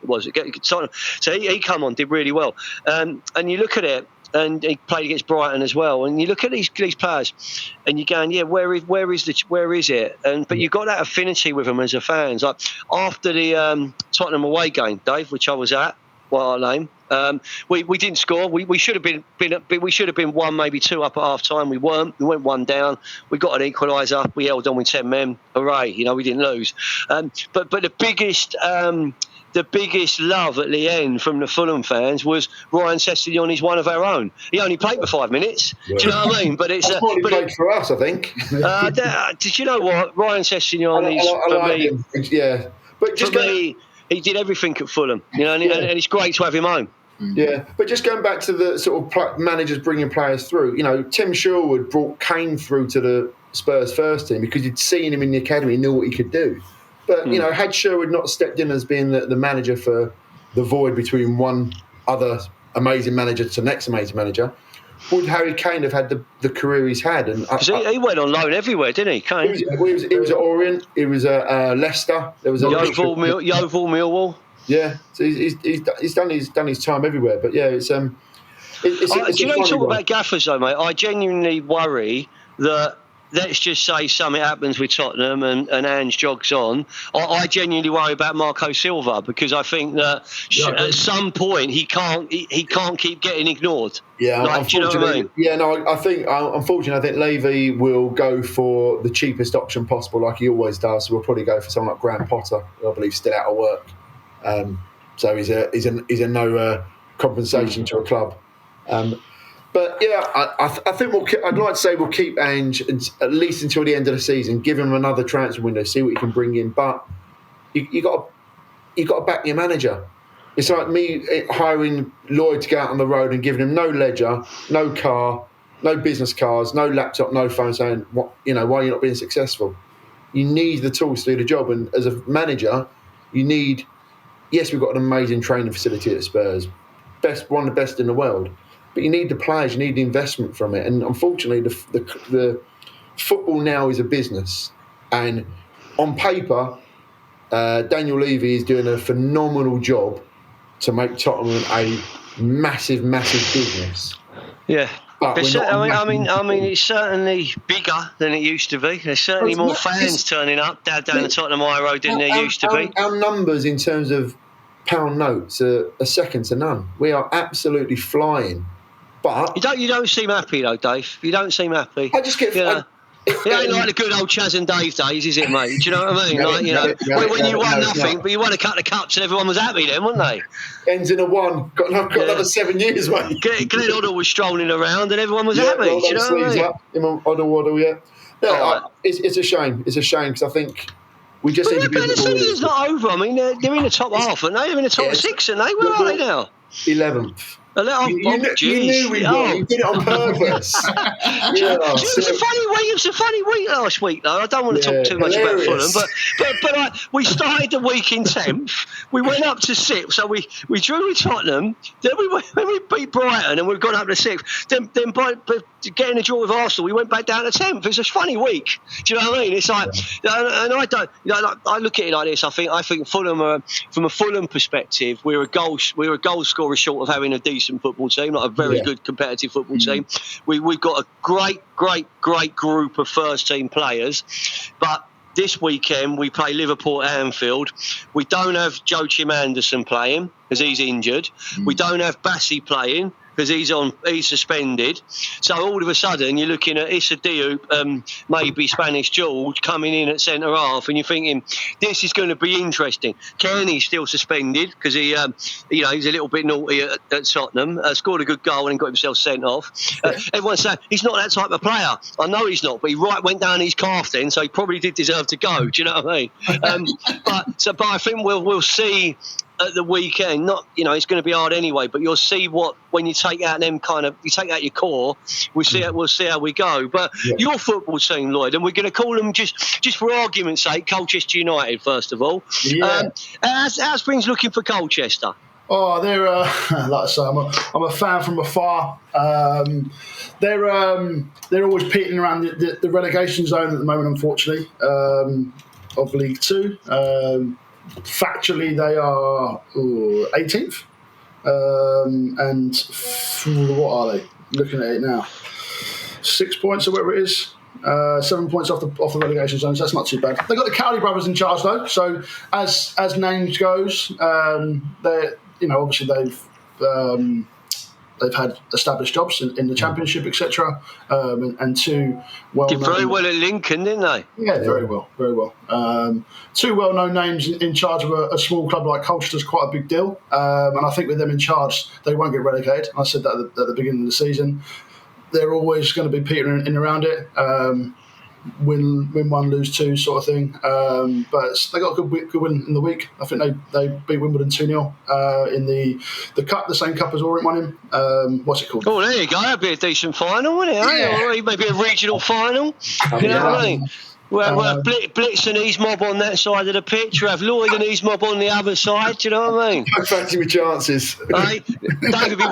was Tottenham. So he come on, did really well. And you look at it. And he played against Brighton as well. And you look at these players, and you're going, where is it? But you've got that affinity with them as a fans. Like after the Tottenham away game, Dave, which I was at, what our name, we didn't score. We should have been 1, maybe 2 up at half time. We weren't. We went 1 down. We got an equaliser. We held on with 10 men. Hooray! We didn't lose. But the biggest love at the end from the Fulham fans was Ryan Sessegnon is one of our own. He only played for 5 minutes. Yeah. Do you know what I mean? But it's played for us, I think. Did you know what? Ryan Sessegnon is for me. Yeah, but just for me, he did everything at Fulham. And it's great to have him home. Yeah, but just going back to the sort of managers bringing players through. Tim Sherwood brought Kane through to the Spurs first team because he'd seen him in the academy, knew what he could do. But, had Sherwood not stepped in as being the manager for the void between one other amazing manager to the next amazing manager, would Harry Kane have had the career he's had? And he went on loan everywhere, didn't he, Kane? He was at Orient. He was at Leicester. There was Yeovil, Millwall. Yeah, so he's done his time everywhere. But yeah, it's Do you know, you talk about gaffers though, mate? I genuinely worry that, let's just say something happens with Tottenham and Ange jogs on. I genuinely worry about Marco Silva, because I think that at some point he can't keep getting ignored. Yeah, do you know what I mean? Yeah, no, I think unfortunately, I think Levy will go for the cheapest option possible, like he always does. So we'll probably go for someone like Graham Potter, who I believe is still out of work. So he's a no compensation to a club. But yeah, I think I'd like to say we'll keep Ange at least until the end of the season. Give him another transfer window, see what he can bring in. But you got to back your manager. It's like me hiring Lloyd to go out on the road and giving him no ledger, no car, no business cards, no laptop, no phone, saying why are you not being successful? You need the tools to do the job, and as a manager, you need. Yes, we've got an amazing training facility at Spurs, one of the best in the world. But you need the players, you need the investment from it. And unfortunately, the football now is a business. And on paper, Daniel Levy is doing a phenomenal job to make Tottenham a massive, massive business. Yeah. I mean, it's certainly bigger than it used to be. There's certainly more fans turning up down the Tottenham High Road than there used to be. Our numbers in terms of pound notes are second to none. We are absolutely flying. But you don't seem happy though, Dave. You don't seem happy. I just get. It ain't like the good old Chaz and Dave days, is it, mate? Do you know what I mean? When you won nothing, but you won a couple of cups and everyone was happy then, weren't they? Ends in a 1. Got another 7 years, mate. Glenn Hoddle was strolling around and everyone was happy. Do you know what I mean? Hoddle, yeah. No, it's a shame. It's a shame because I think we just need to be. But the season's not over. I mean, they're in the top half, and they're in the top 6, and where are they now? 11th. You knew we were. You did it on purpose. It was a funny week last week, though. I don't want to talk too much about Fulham, but we started the week in 10th. We went up to 6th, so we drew with Tottenham. Then when we beat Brighton and we've gone up to 6th. Then by getting a draw with Arsenal, we went back down to 10th. It's a funny week. Do you know what I mean? It's like, and I don't. I look at it like this. I think Fulham are, from a Fulham perspective, we're a goal scorer short of having a decent football team, like a very good competitive football team. We've got a great group of first team players, but this weekend we play Liverpool at Anfield. We don't have Joachim Anderson playing because he's injured. We don't have Bassi playing because he's suspended. So all of a sudden you're looking at Issa Diop, maybe Spanish George coming in at centre half, and you're thinking this is going to be interesting. Kearney's still suspended because he's a little bit naughty at Tottenham. Scored a good goal and got himself sent off. Everyone's saying he's not that type of player. I know he's not, but he went down his calf then, so he probably did deserve to go. Do you know what I mean? But I think we'll see. At the weekend, it's going to be hard anyway. But you'll see when you take out your core. We'll see how we go. But your football team, Lloyd, and we're going to call them just for argument's sake, Colchester United first of all. Yeah. How's things looking for Colchester? Oh, they're like I say, I'm a fan from afar. They're always peating around the relegation zone at the moment, unfortunately, of League Two. Factually, they are 18th, and what are they? Looking at it now, 6 points or whatever it is, 7 points off the relegation zone. So that's not too bad. They've got the Cowley brothers in charge though. So as names goes, obviously they've had established jobs in the Championship, etc. And two well-known... Did very well at Lincoln, didn't they? Yeah, very well. Two well-known names in charge of a small club like Colchester is quite a big deal. And I think with them in charge, they won't get relegated. I said that at the beginning of the season. They're always going to be petering in around it. Win one, lose two sort of thing. But they got a good win in the week. I think they beat Wimbledon 2-0 in the cup, the same cup as Orient won in. What's it called? Oh, there you go. That'd be a decent final, wouldn't it? Yeah. Or maybe a regional final. You know what I mean? Well, Blitz and his mob on that side of the pitch. We have Lloyd and his mob on the other side. Do you know what I mean? I fancy my chances. Hey, Dave would be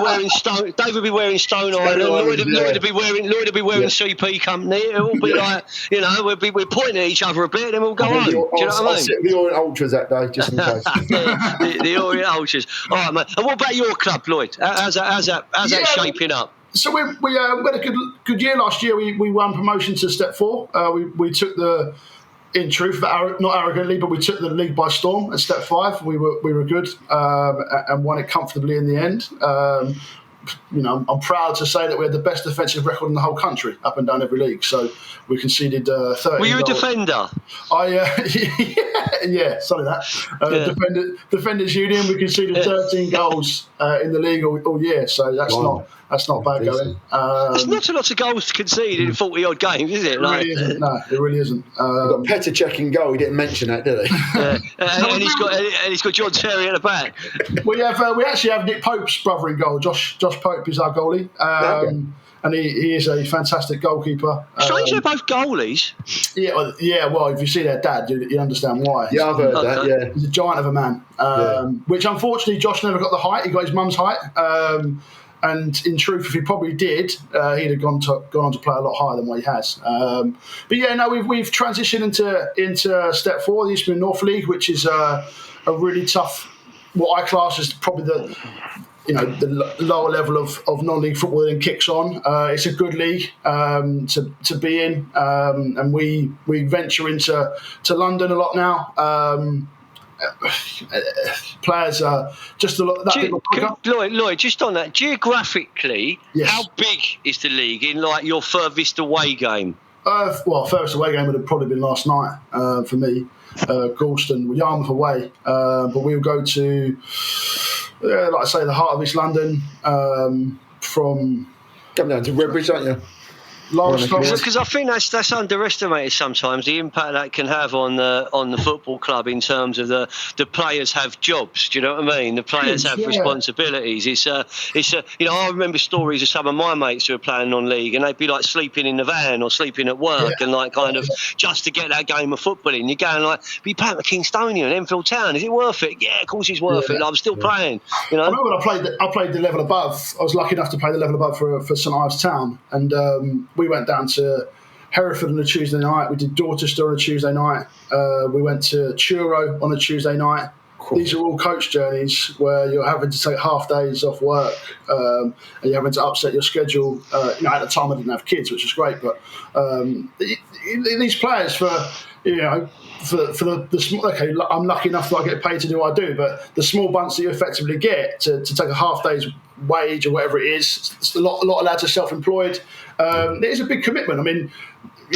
wearing Stone Island. Lloyd would be wearing CP Company. It will be like, we're pointing at each other a bit, and then we'll go home. Do you know what I mean? I'll sit with the Orient Ultras that day, just in case. the Orient Ultras. All right, mate. And what about your club, Lloyd? How's that shaping up? So we had a good year last year. We won promotion to Step 4. We took in truth, not arrogantly, but we took the league by storm at Step 5. We were good and won it comfortably in the end. I'm proud to say that we had the best defensive record in the whole country, up and down every league. So we conceded 30. Were you a defender? Yeah, something like that. Defenders Union. We conceded 13 goals in the league all year. So that's not bad going. It's not a lot of goals to concede in 40 odd games, is it? It really isn't. No, it really isn't. We've got Petr Cech in goal. He didn't mention that, did he? And he's got John Terry at the back. We actually have Nick Pope's brother in goal. Josh Pope is our goalie. And he is a fantastic goalkeeper. Strange they're both goalies. Yeah. Well, if you see their dad, you understand why. Yeah, I've heard that. Yeah, he's a giant of a man. Which unfortunately, Josh never got the height. He got his mum's height. And in truth, if he probably did, he'd have gone on to play a lot higher than what he has. We've transitioned into Step 4, the Eastern North League, which is a really tough. What I class as probably the lower level of non-league football that then kicks on. It's a good league to be in, and we venture into London a lot now. Players are just a lot. Lloyd, just on that, geographically, yes. How big is the league in like your furthest away game? Furthest away game would have probably been last night for me. Galston, Yarmouth away, but we'll go to, like I say, the heart of East London. From come down to Redbridge, aren't you? Because I think that's underestimated sometimes, the impact that can have on the football club in terms of the players have jobs. Do you know what I mean? The players have responsibilities. It's I remember stories of some of my mates who are playing non-league, and they'd be like sleeping in the van or sleeping at work, and like kind of just to get that game of football in. You're going like, be playing at Kingstonian, Enfield Town. Is it worth it? Yeah, of course it's worth it. I'm still playing. You know. I remember when I played the level above. I was lucky enough to play the level above for St Ives Town, and we went down to Hereford on a Tuesday night. We did Dorchester on a Tuesday night. We went to Truro on a Tuesday night. Cool. These are all coach journeys where you're having to take half days off work, and you're having to upset your schedule. At the time I didn't have kids, which was great, but these players I'm lucky enough that I get paid to do what I do, but the small bunts that you effectively get to take a half day's wage or whatever it is, a lot of lads are self-employed. It is a big commitment. I mean,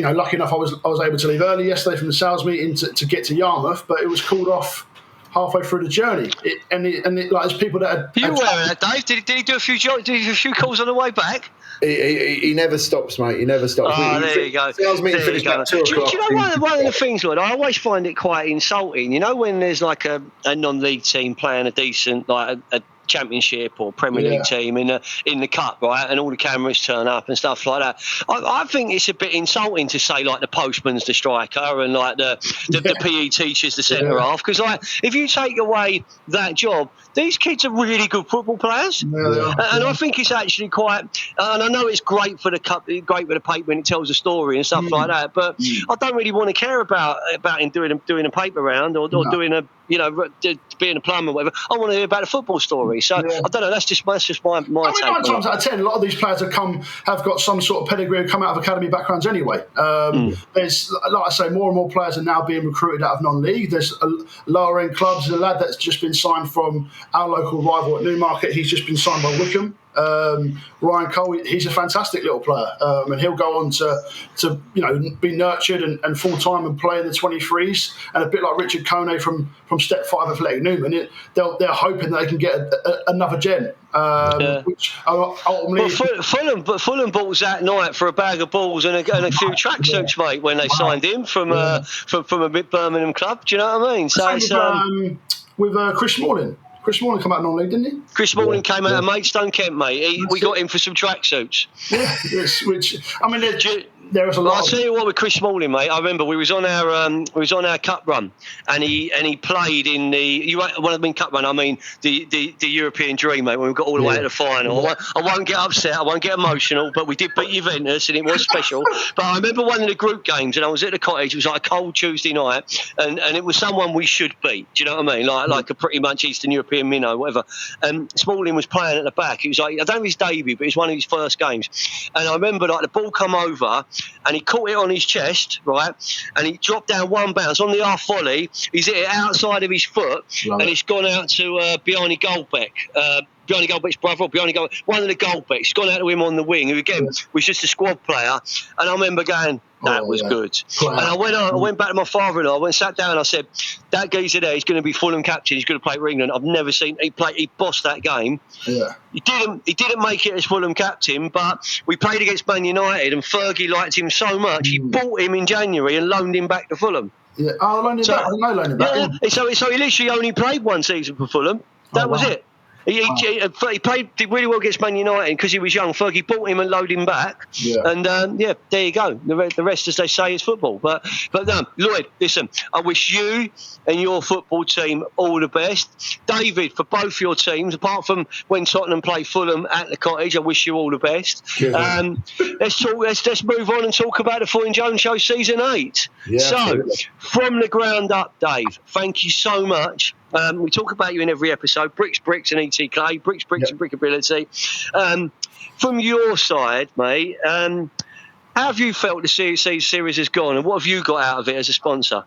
lucky enough I was able to leave early yesterday from the sales meeting to get to Yarmouth, but it was called off halfway through the journey. There's people that you were wearing that, Dave. Did he do a few calls on the way back? He never stops, mate. He never stops. There you go. Sales meeting finished at 2 o'clock. Do you know one of the things, Lloyd? I always find it quite insulting. When there's like a non-league team playing a decent, like a Championship or Premier League team in the cup, right, and all the cameras turn up and stuff like that. I think it's a bit insulting to say like the postman's the striker and like the PE teacher's the centre half, because like if you take away that job, these kids are really good football players, and I think it's actually quite. And I know it's great for the cup, great for the paper when it tells a story and stuff like that, but I don't really want to care about him doing a paper round or doing a being a plumber or whatever. I want to hear about the football story. So I don't know. That's just my take. 9 times out of 10, a lot of these players have got some sort of pedigree and come out of academy backgrounds anyway. There's, like I say, more and more players are now being recruited out of non-league. There's lower end clubs. There's a lad that's just been signed from our local rival at Newmarket. He's just been signed by Wickham. Ryan Cole, he's a fantastic little player, and he'll go on to be nurtured and full time and play in the 23s. And a bit like Richard Kone from Step 5 Athletic Newman, they're hoping that they can get another gen. Which ultimately, Fulham bought that night for a bag of balls and a few tracksuits, mate, when they signed him from a Birmingham club. Do you know what I mean? So with Chris Smalling. Chris Smalling came out non-league, didn't he? Chris Smalling came out of Maidstone Kent, mate. We got him for some tracksuits. Yeah, yes, which, I mean... there is a lot. I'll tell you what with Chris Smalling, mate. I remember we was on our cup run, and he played in when I mean cup run, I mean the European Dream, mate. When we got all the way to the final, I won't get upset, I won't get emotional, but we did beat Juventus, and it was special. But I remember one of the group games, and I was at the cottage. It was like a cold Tuesday night, and it was someone we should beat. Do you know what I mean? Like a pretty much Eastern European minnow, whatever. And Smalling was playing at the back. It was like, I don't know if it's debut, but it was one of his first games. And I remember like the ball come over, and he caught it on his chest, right? And he dropped down one bounce on the half volley. He's hit it outside of his foot, and it's gone out to Bjarni Goldbeck. Bjarni Goldbeck's brother, or Bjarni Goldbeck, one of the Goldbecks. It's gone out to him on the wing, who again was just a squad player. And I remember going, that was good. Wow. And I went back to my father-in-law. I went and sat down and I said, that geezer there, he's going to be Fulham captain. He's going to play for England. I've never seen he bossed that game. Yeah. He didn't make it as Fulham captain, but we played against Man United and Fergie liked him so much, he bought him in January and loaned him back to Fulham. Yeah, loaned him back. I didn't know loaned him back. Yeah. So he literally only played one season for Fulham. That was it. He did really well against Man United because he was young. Fergie bought him and loaded him back. Yeah. And, there you go. The rest, as they say, is football. But Lloyd, listen, I wish you and your football team all the best. David, for both your teams, apart from when Tottenham play Fulham at the Cottage, I wish you all the best. Yeah. Let's move on and talk about the Foyne Jones Show Season 8. Yeah, so, absolutely. From the ground up, Dave, thank you so much. We talk about you in every episode, bricks and ET Clay, bricks and brickability. From your side, mate, how have you felt the series has gone, and what have you got out of it as a sponsor?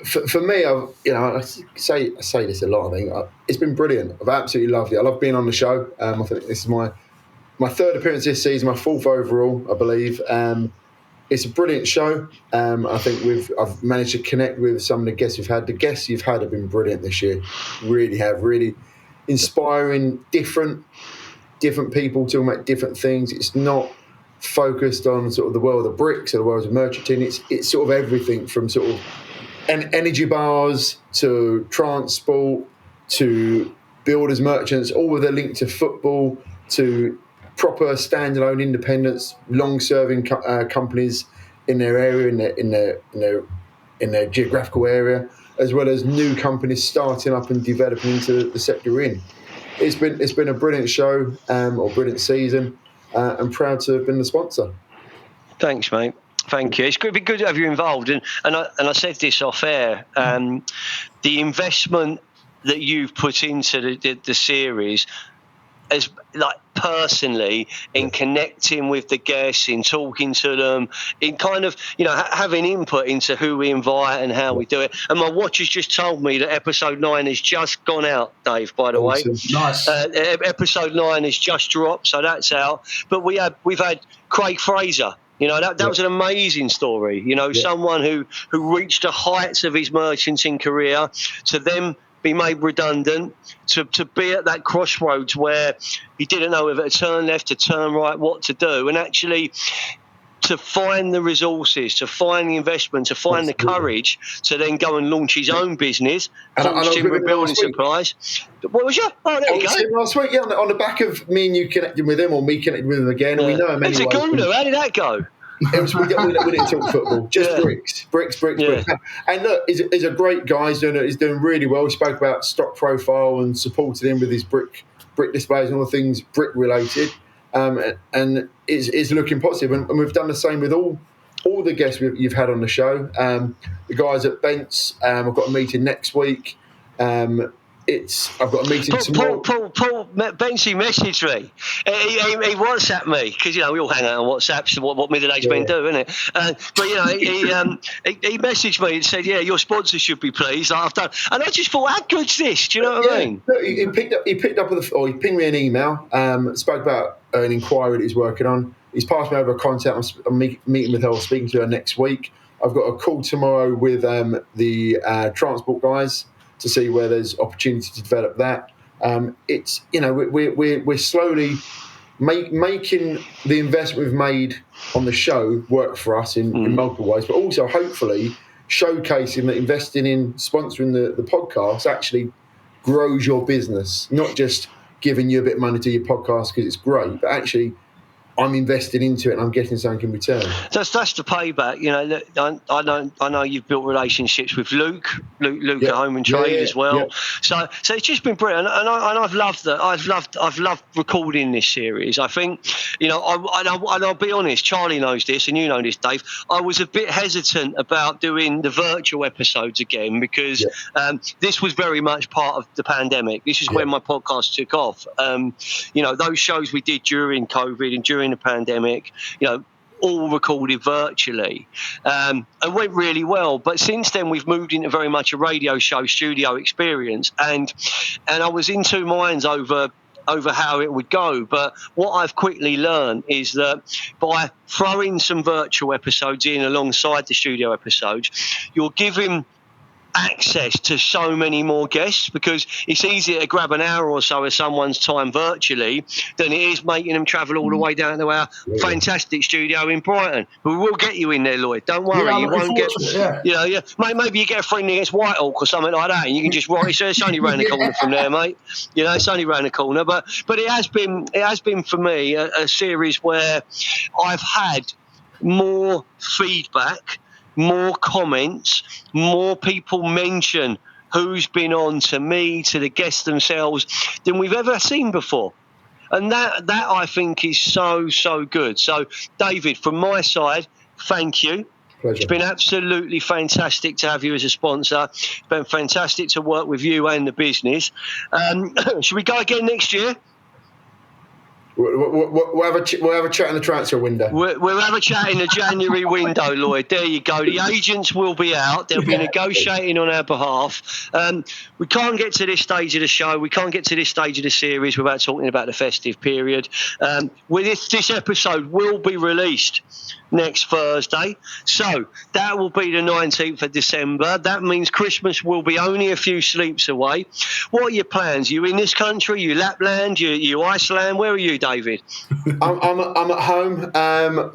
For me, I say this a lot. I think it's been brilliant. I've absolutely loved it. I love being on the show. I think this is my third appearance this season, my fourth overall, I believe. It's a brilliant show. I think I've managed to connect with some of the guests we've had. The guests you've had have been brilliant this year. Really inspiring, different people talking about different things. It's not focused on sort of the world of bricks or the world of merchanting. It's sort of everything from sort of energy bars to transport to builders, merchants, all with a link to football, to proper standalone independents, long-serving companies in their area, in their geographical area, as well as new companies starting up and developing into the sector we're in. It's been a brilliant show or brilliant season, and proud to have been the sponsor. Thanks, mate. Thank you. It's been good to have you involved, and I said this off air. The investment that you've put into the series, as like personally, in connecting with the guests, in talking to them, in kind of having input into who we invite and how we do it. And my watch has just told me that episode 9 has just gone out, Dave. By the way, nice. Episode 9 has just dropped, so that's out. But we've had Craig Fraser. That was an amazing story. Someone who reached the heights of his merchanting career, to then be made redundant, to be at that crossroads where he didn't know whether to turn left, to turn right, what to do, and actually to find the resources, to find the investment, to find the courage to then go and launch his own business, launched him with building supplies. What was you? Oh, there you go. Last week, on the back of me and you connecting with him, or me connecting with him again, and we know him anyway. It's a guru. How did that go? We didn't talk football, just bricks. And look, he's a great guy. He's doing really well. We spoke about stock profile and supported him with his brick displays and all the things brick related, and is looking positive. And we've done the same with all the guests you've had on the show. The guys at Bent's, I've got a meeting next week. I've got a meeting tomorrow. Paul Benchie messaged me. He WhatsApped me because we all hang out on WhatsApp. So what middle-aged men do, isn't it? But he messaged me and said, "Yeah, your sponsor should be pleased." I've done, and I just thought, how good's this? Do you know what I mean? Look, he pinged me an email. Spoke about an inquiry that he's working on. He's passed me over a contact. I'm meeting with her, speaking to her next week. I've got a call tomorrow with the transport guys to see where there's opportunity to develop that. We're slowly making the investment we've made on the show work for us in multiple ways, but also hopefully showcasing that investing in sponsoring the podcast actually grows your business, not just giving you a bit of money to your podcast because it's great, but actually I'm investing into it and I'm getting something in return. That's the payback. You know, I know you've built relationships with Luke at Home and Trade as well. Yeah. So it's just been brilliant, and I've loved that. I've loved recording this series. I think, you know, and I'll be honest. Charlie knows this, and you know this, Dave. I was a bit hesitant about doing the virtual episodes again because this was very much part of the pandemic. This is when my podcast took off. You know, those shows we did during COVID and during the pandemic, you know, all recorded virtually, and went really well. But since then, we've moved into very much a radio show studio experience, and I was in two minds over how it would go. But what I've quickly learned is that by throwing some virtual episodes in alongside the studio episodes, you're giving access to so many more guests, because it's easier to grab an hour or so of someone's time virtually than it is making them travel all the way down to our fantastic studio in Brighton. But we will get you in there, Lloyd. Don't worry, you won't get. Maybe you get a friend against Whitehawk or something like that, and you can just write. It's only round the corner from there, mate. You know, it's only round the corner. But it has been for me a series where I've had more feedback, more comments, more people mention who's been on to me, to the guests themselves, than we've ever seen before. And that I think is so good. So, David, from my side, thank you. Pleasure. It's been absolutely fantastic to have you as a sponsor. It's been fantastic to work with you and the business. Should we go again next year? We'll have a chat in the transfer window. We'll have a chat in the January window, Lloyd. There you go. The agents will be out. They'll be negotiating on our behalf. We can't get to this stage of the show. We can't get to this stage of the series without talking about the festive period. This episode will be released next Thursday. So that will be the 19th of December. That means Christmas will be only a few sleeps away. What are your plans? You in this country? You Lapland? You Iceland? Where are you, David? I'm at home.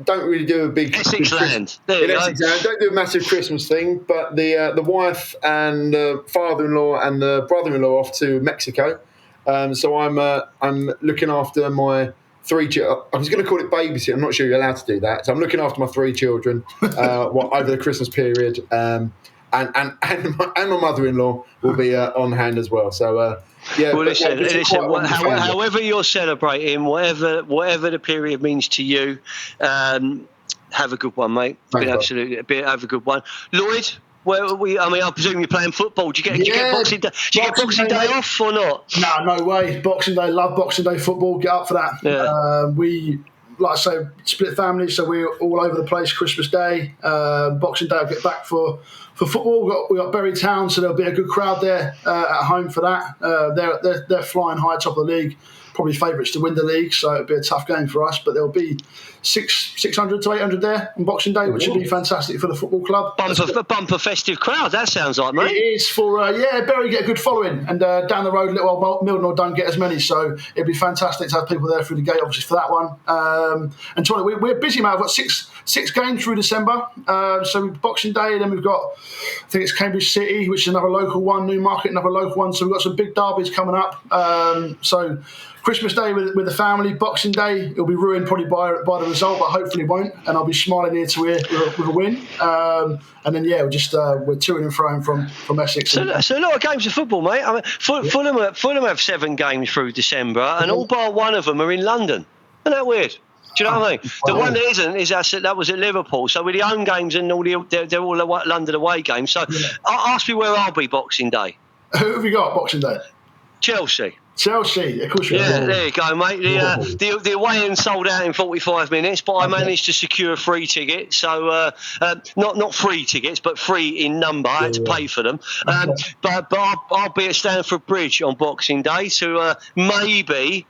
Don't really do a big Essex land. There you go. Don't do a massive Christmas thing, but the wife and the father-in-law and the brother-in-law off to Mexico. So I'm looking after my three children. I was going to call it babysit. I'm not sure you're allowed to do that. So I'm looking after my three children over the Christmas period, and my mother-in-law will be on hand as well. So Well, listen. However you're celebrating, whatever the period means to you, have a good one, mate. Have a good one, Lloyd. I presume you're playing football. Do you get Boxing Day? Do you get Boxing Day off or not? No way. Boxing Day, love Boxing Day football. Get up for that. Yeah. We, like I say, split family, so we're all over the place. Christmas Day, Boxing Day, I'll get back for football. We got Bury Town, so there'll be a good crowd there at home for that. They're flying high, top of the league. Probably favourites to win the league, so it'll be a tough game for us. But there'll be 600 to 800 there on Boxing Day, which will be fantastic for the football club. Bumper festive crowd, that sounds like, mate. It is for, Bury get a good following, and down the road, little old Mildenhall don't get as many, so it'd be fantastic to have people there through the gate, obviously, for that one. And Charlie, we're busy, mate. We've got six games through December. So Boxing Day, and then we've got, I think it's Cambridge City, which is another local one, Newmarket, another local one. So we've got some big derbies coming up. So Christmas Day with the family, Boxing Day, it'll be ruined probably by the result, but hopefully it won't. And I'll be smiling ear to ear with a win. And then, we're toing and froing from Essex. So a lot of games of football, mate. I mean, Fulham have 7 games through December, and all bar one of them are in London. Isn't that weird? Do you know what I mean? The one that isn't is that was at Liverpool. So with the home games and all they're all London away games. So ask me where I'll be Boxing Day. Who have you got Boxing Day? Chelsea, of course you are. Yeah, there you go, mate. The away end sold out in 45 minutes, but I managed to secure a free ticket. So not free tickets, but free in number. I had to pay for them. But I'll be at Stamford Bridge on Boxing Day to maybe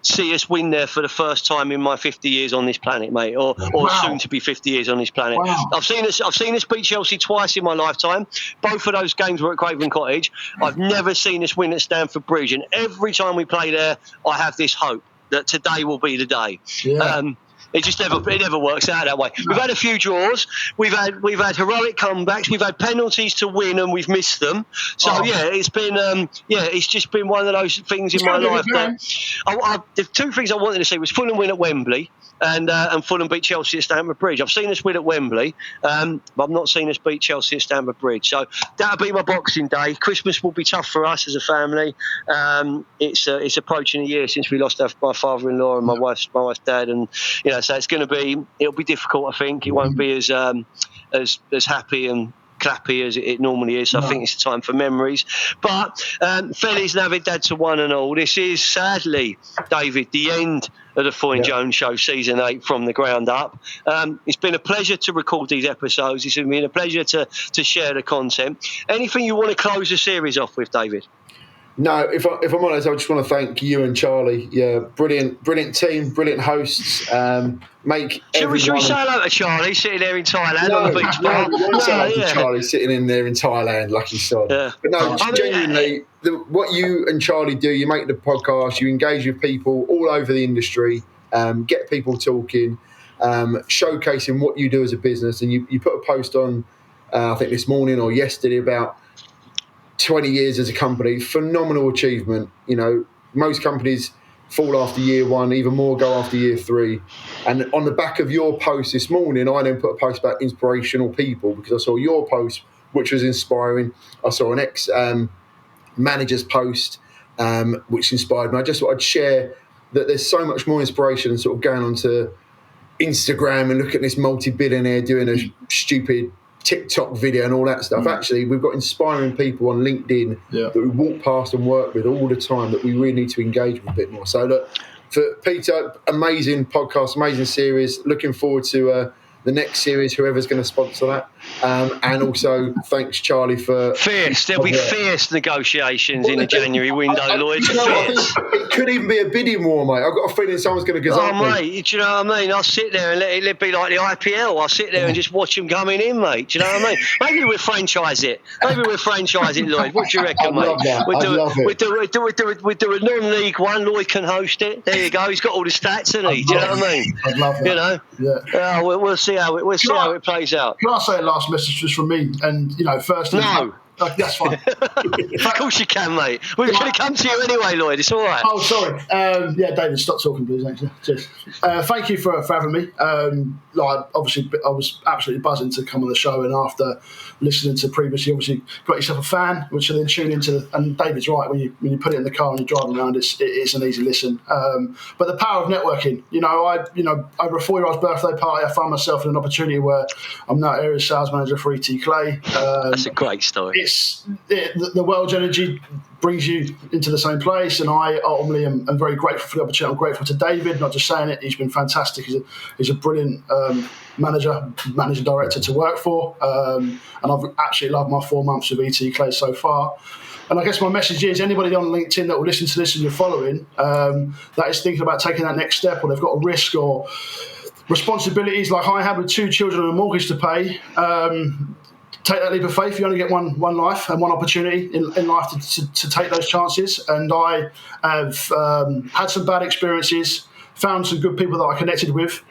see us win there for the first time in my 50 years on this planet, mate, or soon to be 50 years on this planet. Wow. I've seen us beat Chelsea twice in my lifetime. Both of those games were at Craven Cottage. I've never seen us win at Stamford Bridge, and every time we play there, I have this hope that today will be the day. Yeah. It just never works out that way. No. We've had a few draws. We've had heroic comebacks. We've had penalties to win and we've missed them. So it's been it's just been one of those things in my life that the two things I wanted to see was Fulham win at Wembley. And Fulham beat Chelsea at Stamford Bridge. I've seen us win at Wembley, but I've not seen us beat Chelsea at Stamford Bridge. So that'll be my Boxing Day. Christmas will be tough for us as a family. It's approaching a year since we lost my father-in-law and my wife's dad, and so it'll be difficult. I think it won't be as happy and clappy as it normally is. So I think it's time for memories. But Felix Navidad to one and all. This is sadly, David, the end of the Foyne Jones Show Season 8 from the ground up. It's been a pleasure to record these episodes. It's been a pleasure to share the content. Anything you want to close the series off with, David? No, if I'm honest, I just want to thank you and Charlie. Yeah, brilliant team, brilliant hosts. Should we say hello to Charlie sitting there in Thailand on the beach? No, we won't say hello to Charlie sitting in there in Thailand, lucky sod. Yeah. But no, genuinely, what you and Charlie do, you make the podcast, you engage with people all over the industry, get people talking, showcasing what you do as a business. And you put a post on, I think this morning or yesterday, about 20 years as a company. Phenomenal achievement. Most companies fall after year one, even more go after year 3. And on the back of your post this morning, I then put a post about inspirational people, because I saw your post, which was inspiring. I saw an ex-manager's post, which inspired me. I just thought I'd share that there's so much more inspiration than sort of going onto Instagram and looking at this multi-billionaire doing a stupid TikTok video and all that stuff. Actually, we've got inspiring people on LinkedIn that we walk past and work with all the time that we really need to engage with a bit more. So look, for Peter, amazing podcast, amazing series. Looking forward to the next series, whoever's going to sponsor that. And also, thanks, Charlie, for... There'll be fierce negotiations in the January window, Lloyd. I think it could even be a bidding war, mate. I've got a feeling someone's going to gazette me. Mate, do you know what I mean? I'll sit there and let it be like the IPL. I'll sit there and just watch them coming in, mate. Do you know what I mean? Maybe we'll franchise it. Lloyd. What do you reckon, mate? We'll do a non-league one. Lloyd can host it. There you go. He's got all the stats, hasn't he? Do you know what I mean? I'd love that. Yeah. We'll see how it plays out. Can I say a last message just from me? And first, no. That's fine. Of course you can, mate. We're going to come to you anyway, Lloyd. It's all right. Oh, sorry. David, stop talking, please. Actually, cheers. Thank you for having me. Obviously, I was absolutely buzzing to come on the show, and after listening to previously, obviously got yourself a fan, which you then tune into. And David's right, when you put it in the car and you're driving around, it's an easy listen. But the power of networking. Over a 4-year-old's birthday party, I found myself in an opportunity where I'm now area sales manager for ET Clay. That's a great story. The world's energy brings you into the same place, and I ultimately am very grateful for the opportunity. I'm grateful to David, not just saying it. He's been fantastic. He's a brilliant managing director to work for, and I've absolutely loved my 4 months with ET Clay so far. And I guess my message is, anybody on LinkedIn that will listen to this and you're following, that is thinking about taking that next step, or they've got a risk or responsibilities like I had with 2 children and a mortgage to pay, take that leap of faith. You only get one life and one opportunity in life to take those chances. And I have had some bad experiences, found some good people that I connected with.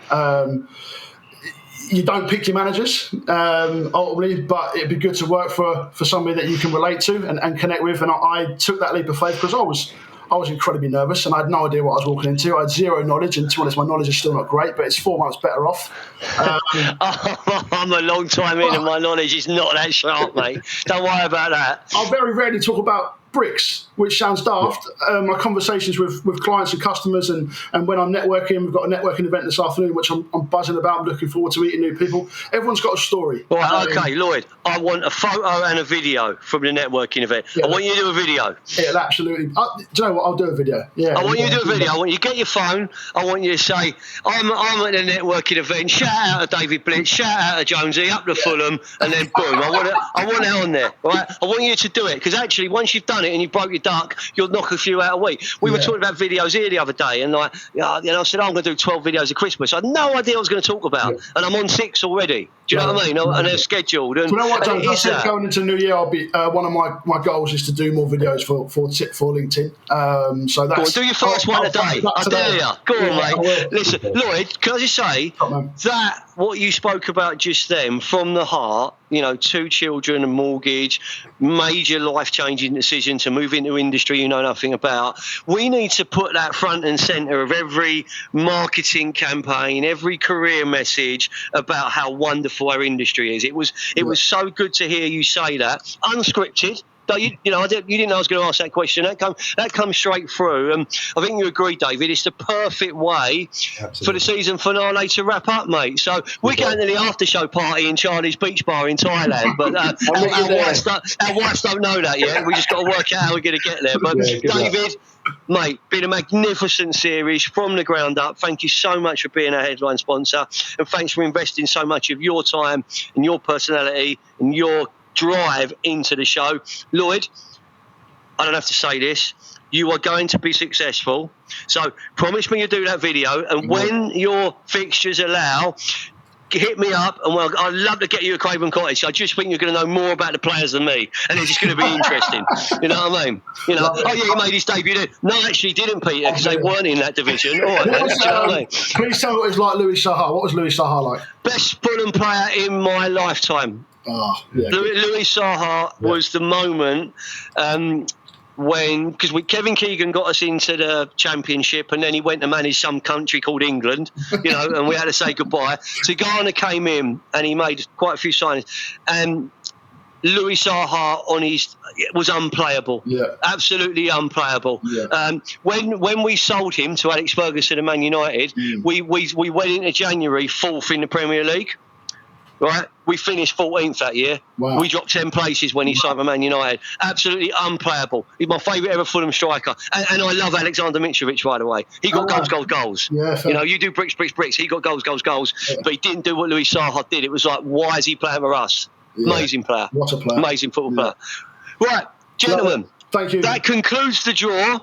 You don't pick your managers, ultimately, but it'd be good to work for somebody that you can relate to and connect with. And I took that leap of faith because I was incredibly nervous and I had no idea what I was walking into. I had zero knowledge, and to be honest, my knowledge is still not great, but it's 4 months better off. I'm a long time in and my knowledge is not that sharp, mate. Don't worry about that. I very rarely talk about bricks, which sounds daft. My conversations with clients and customers, and when I'm networking, we've got a networking event this afternoon, which I'm buzzing about. I'm looking forward to meeting new people. Everyone's got a story. Right, okay, Lloyd, I want a photo and a video from the networking event. I want you to do a video. Yeah, absolutely. Do you know what? I'll do a video. Yeah, I want you to do a video. I want you to get your phone. I want you to say, I'm at the networking event. Shout out to David Blitz. Shout out to Jonesy. Up to Fulham, and then boom. I want it on there. Right? I want you to do it, because actually, once you've done it and you broke your duck, you'll knock a few out a week. We were talking about videos here the other day, and I said, I'm going to do 12 videos at Christmas. I had no idea what I was going to talk about, and I'm on 6 already. Do you know what I mean? And they're scheduled. And, do you know what, James? I said that. going into the new year, I'll be one of my goals is to do more videos for LinkedIn. So that's. Go on, do your first one a day. I dare you. Go on, mate. Listen, Lloyd, can I just say that what you spoke about just then, from the heart, 2 children, a mortgage, major life-changing decision to move into industry you know nothing about. We need to put that front and centre of every marketing campaign, every career message about how wonderful our industry is. It was so good to hear you say that, unscripted. You didn't know I was going to ask that question. That comes straight through. I think you agree, David. It's the perfect way for the season finale to wrap up, mate. So we're going to the after show party in Charlie's Beach Bar in Thailand, but our wives don't know that yet. We just got to work out how we're going to get there. But David, mate, been a magnificent series from the ground up. Thank you so much for being our headline sponsor, and thanks for investing so much of your time and your personality and your drive into the show. Lloyd, I don't have to say this, you are going to be successful, so promise me you'll do that video, and when your fixtures allow, hit me up, and I'd love to get you a Craven Cottage. I just think you're going to know more about the players than me, and it's just going to be interesting. You know what I mean? He made his debut there. No, actually didn't, Peter, because they weren't in that division. All right, then. Do you know what I mean? Please tell me what it was like Louis Saha. What was Louis Saha like? Best Fulham player in my lifetime. Louis Saha was the moment when, because Kevin Keegan got us into the Championship, and then he went to manage some country called England, and we had to say goodbye. Tigana came in and he made quite a few signings, and Louis Saha was unplayable, absolutely unplayable. When we sold him to Alex Ferguson and Man United, we went into January 4th in the Premier League. Right, we finished 14th that year. Wow. We dropped 10 places when he signed for Man United. Absolutely unplayable. He's my favourite ever Fulham striker, and I love Alexander Mitrovic, by the way. He got goals. Yeah, you do bricks. He got goals. Yeah. But he didn't do what Louis Saha did. It was like, why is he playing for us? Yeah. Amazing player. What a player. Amazing football player. Right, gentlemen. Thank you. That concludes the draw.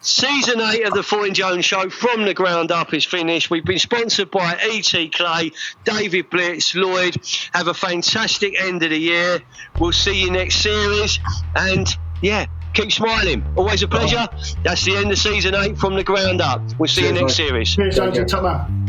Season 8 of the Foyne Jones Show from the ground up is finished. We've been sponsored by E.T. Clay, David Blitz, Lloyd. Have a fantastic end of the year. We'll see you next series. And, keep smiling. Always a pleasure. That's the end of Season 8 from the ground up. We'll see you next series. Cheers, Jones. Top man.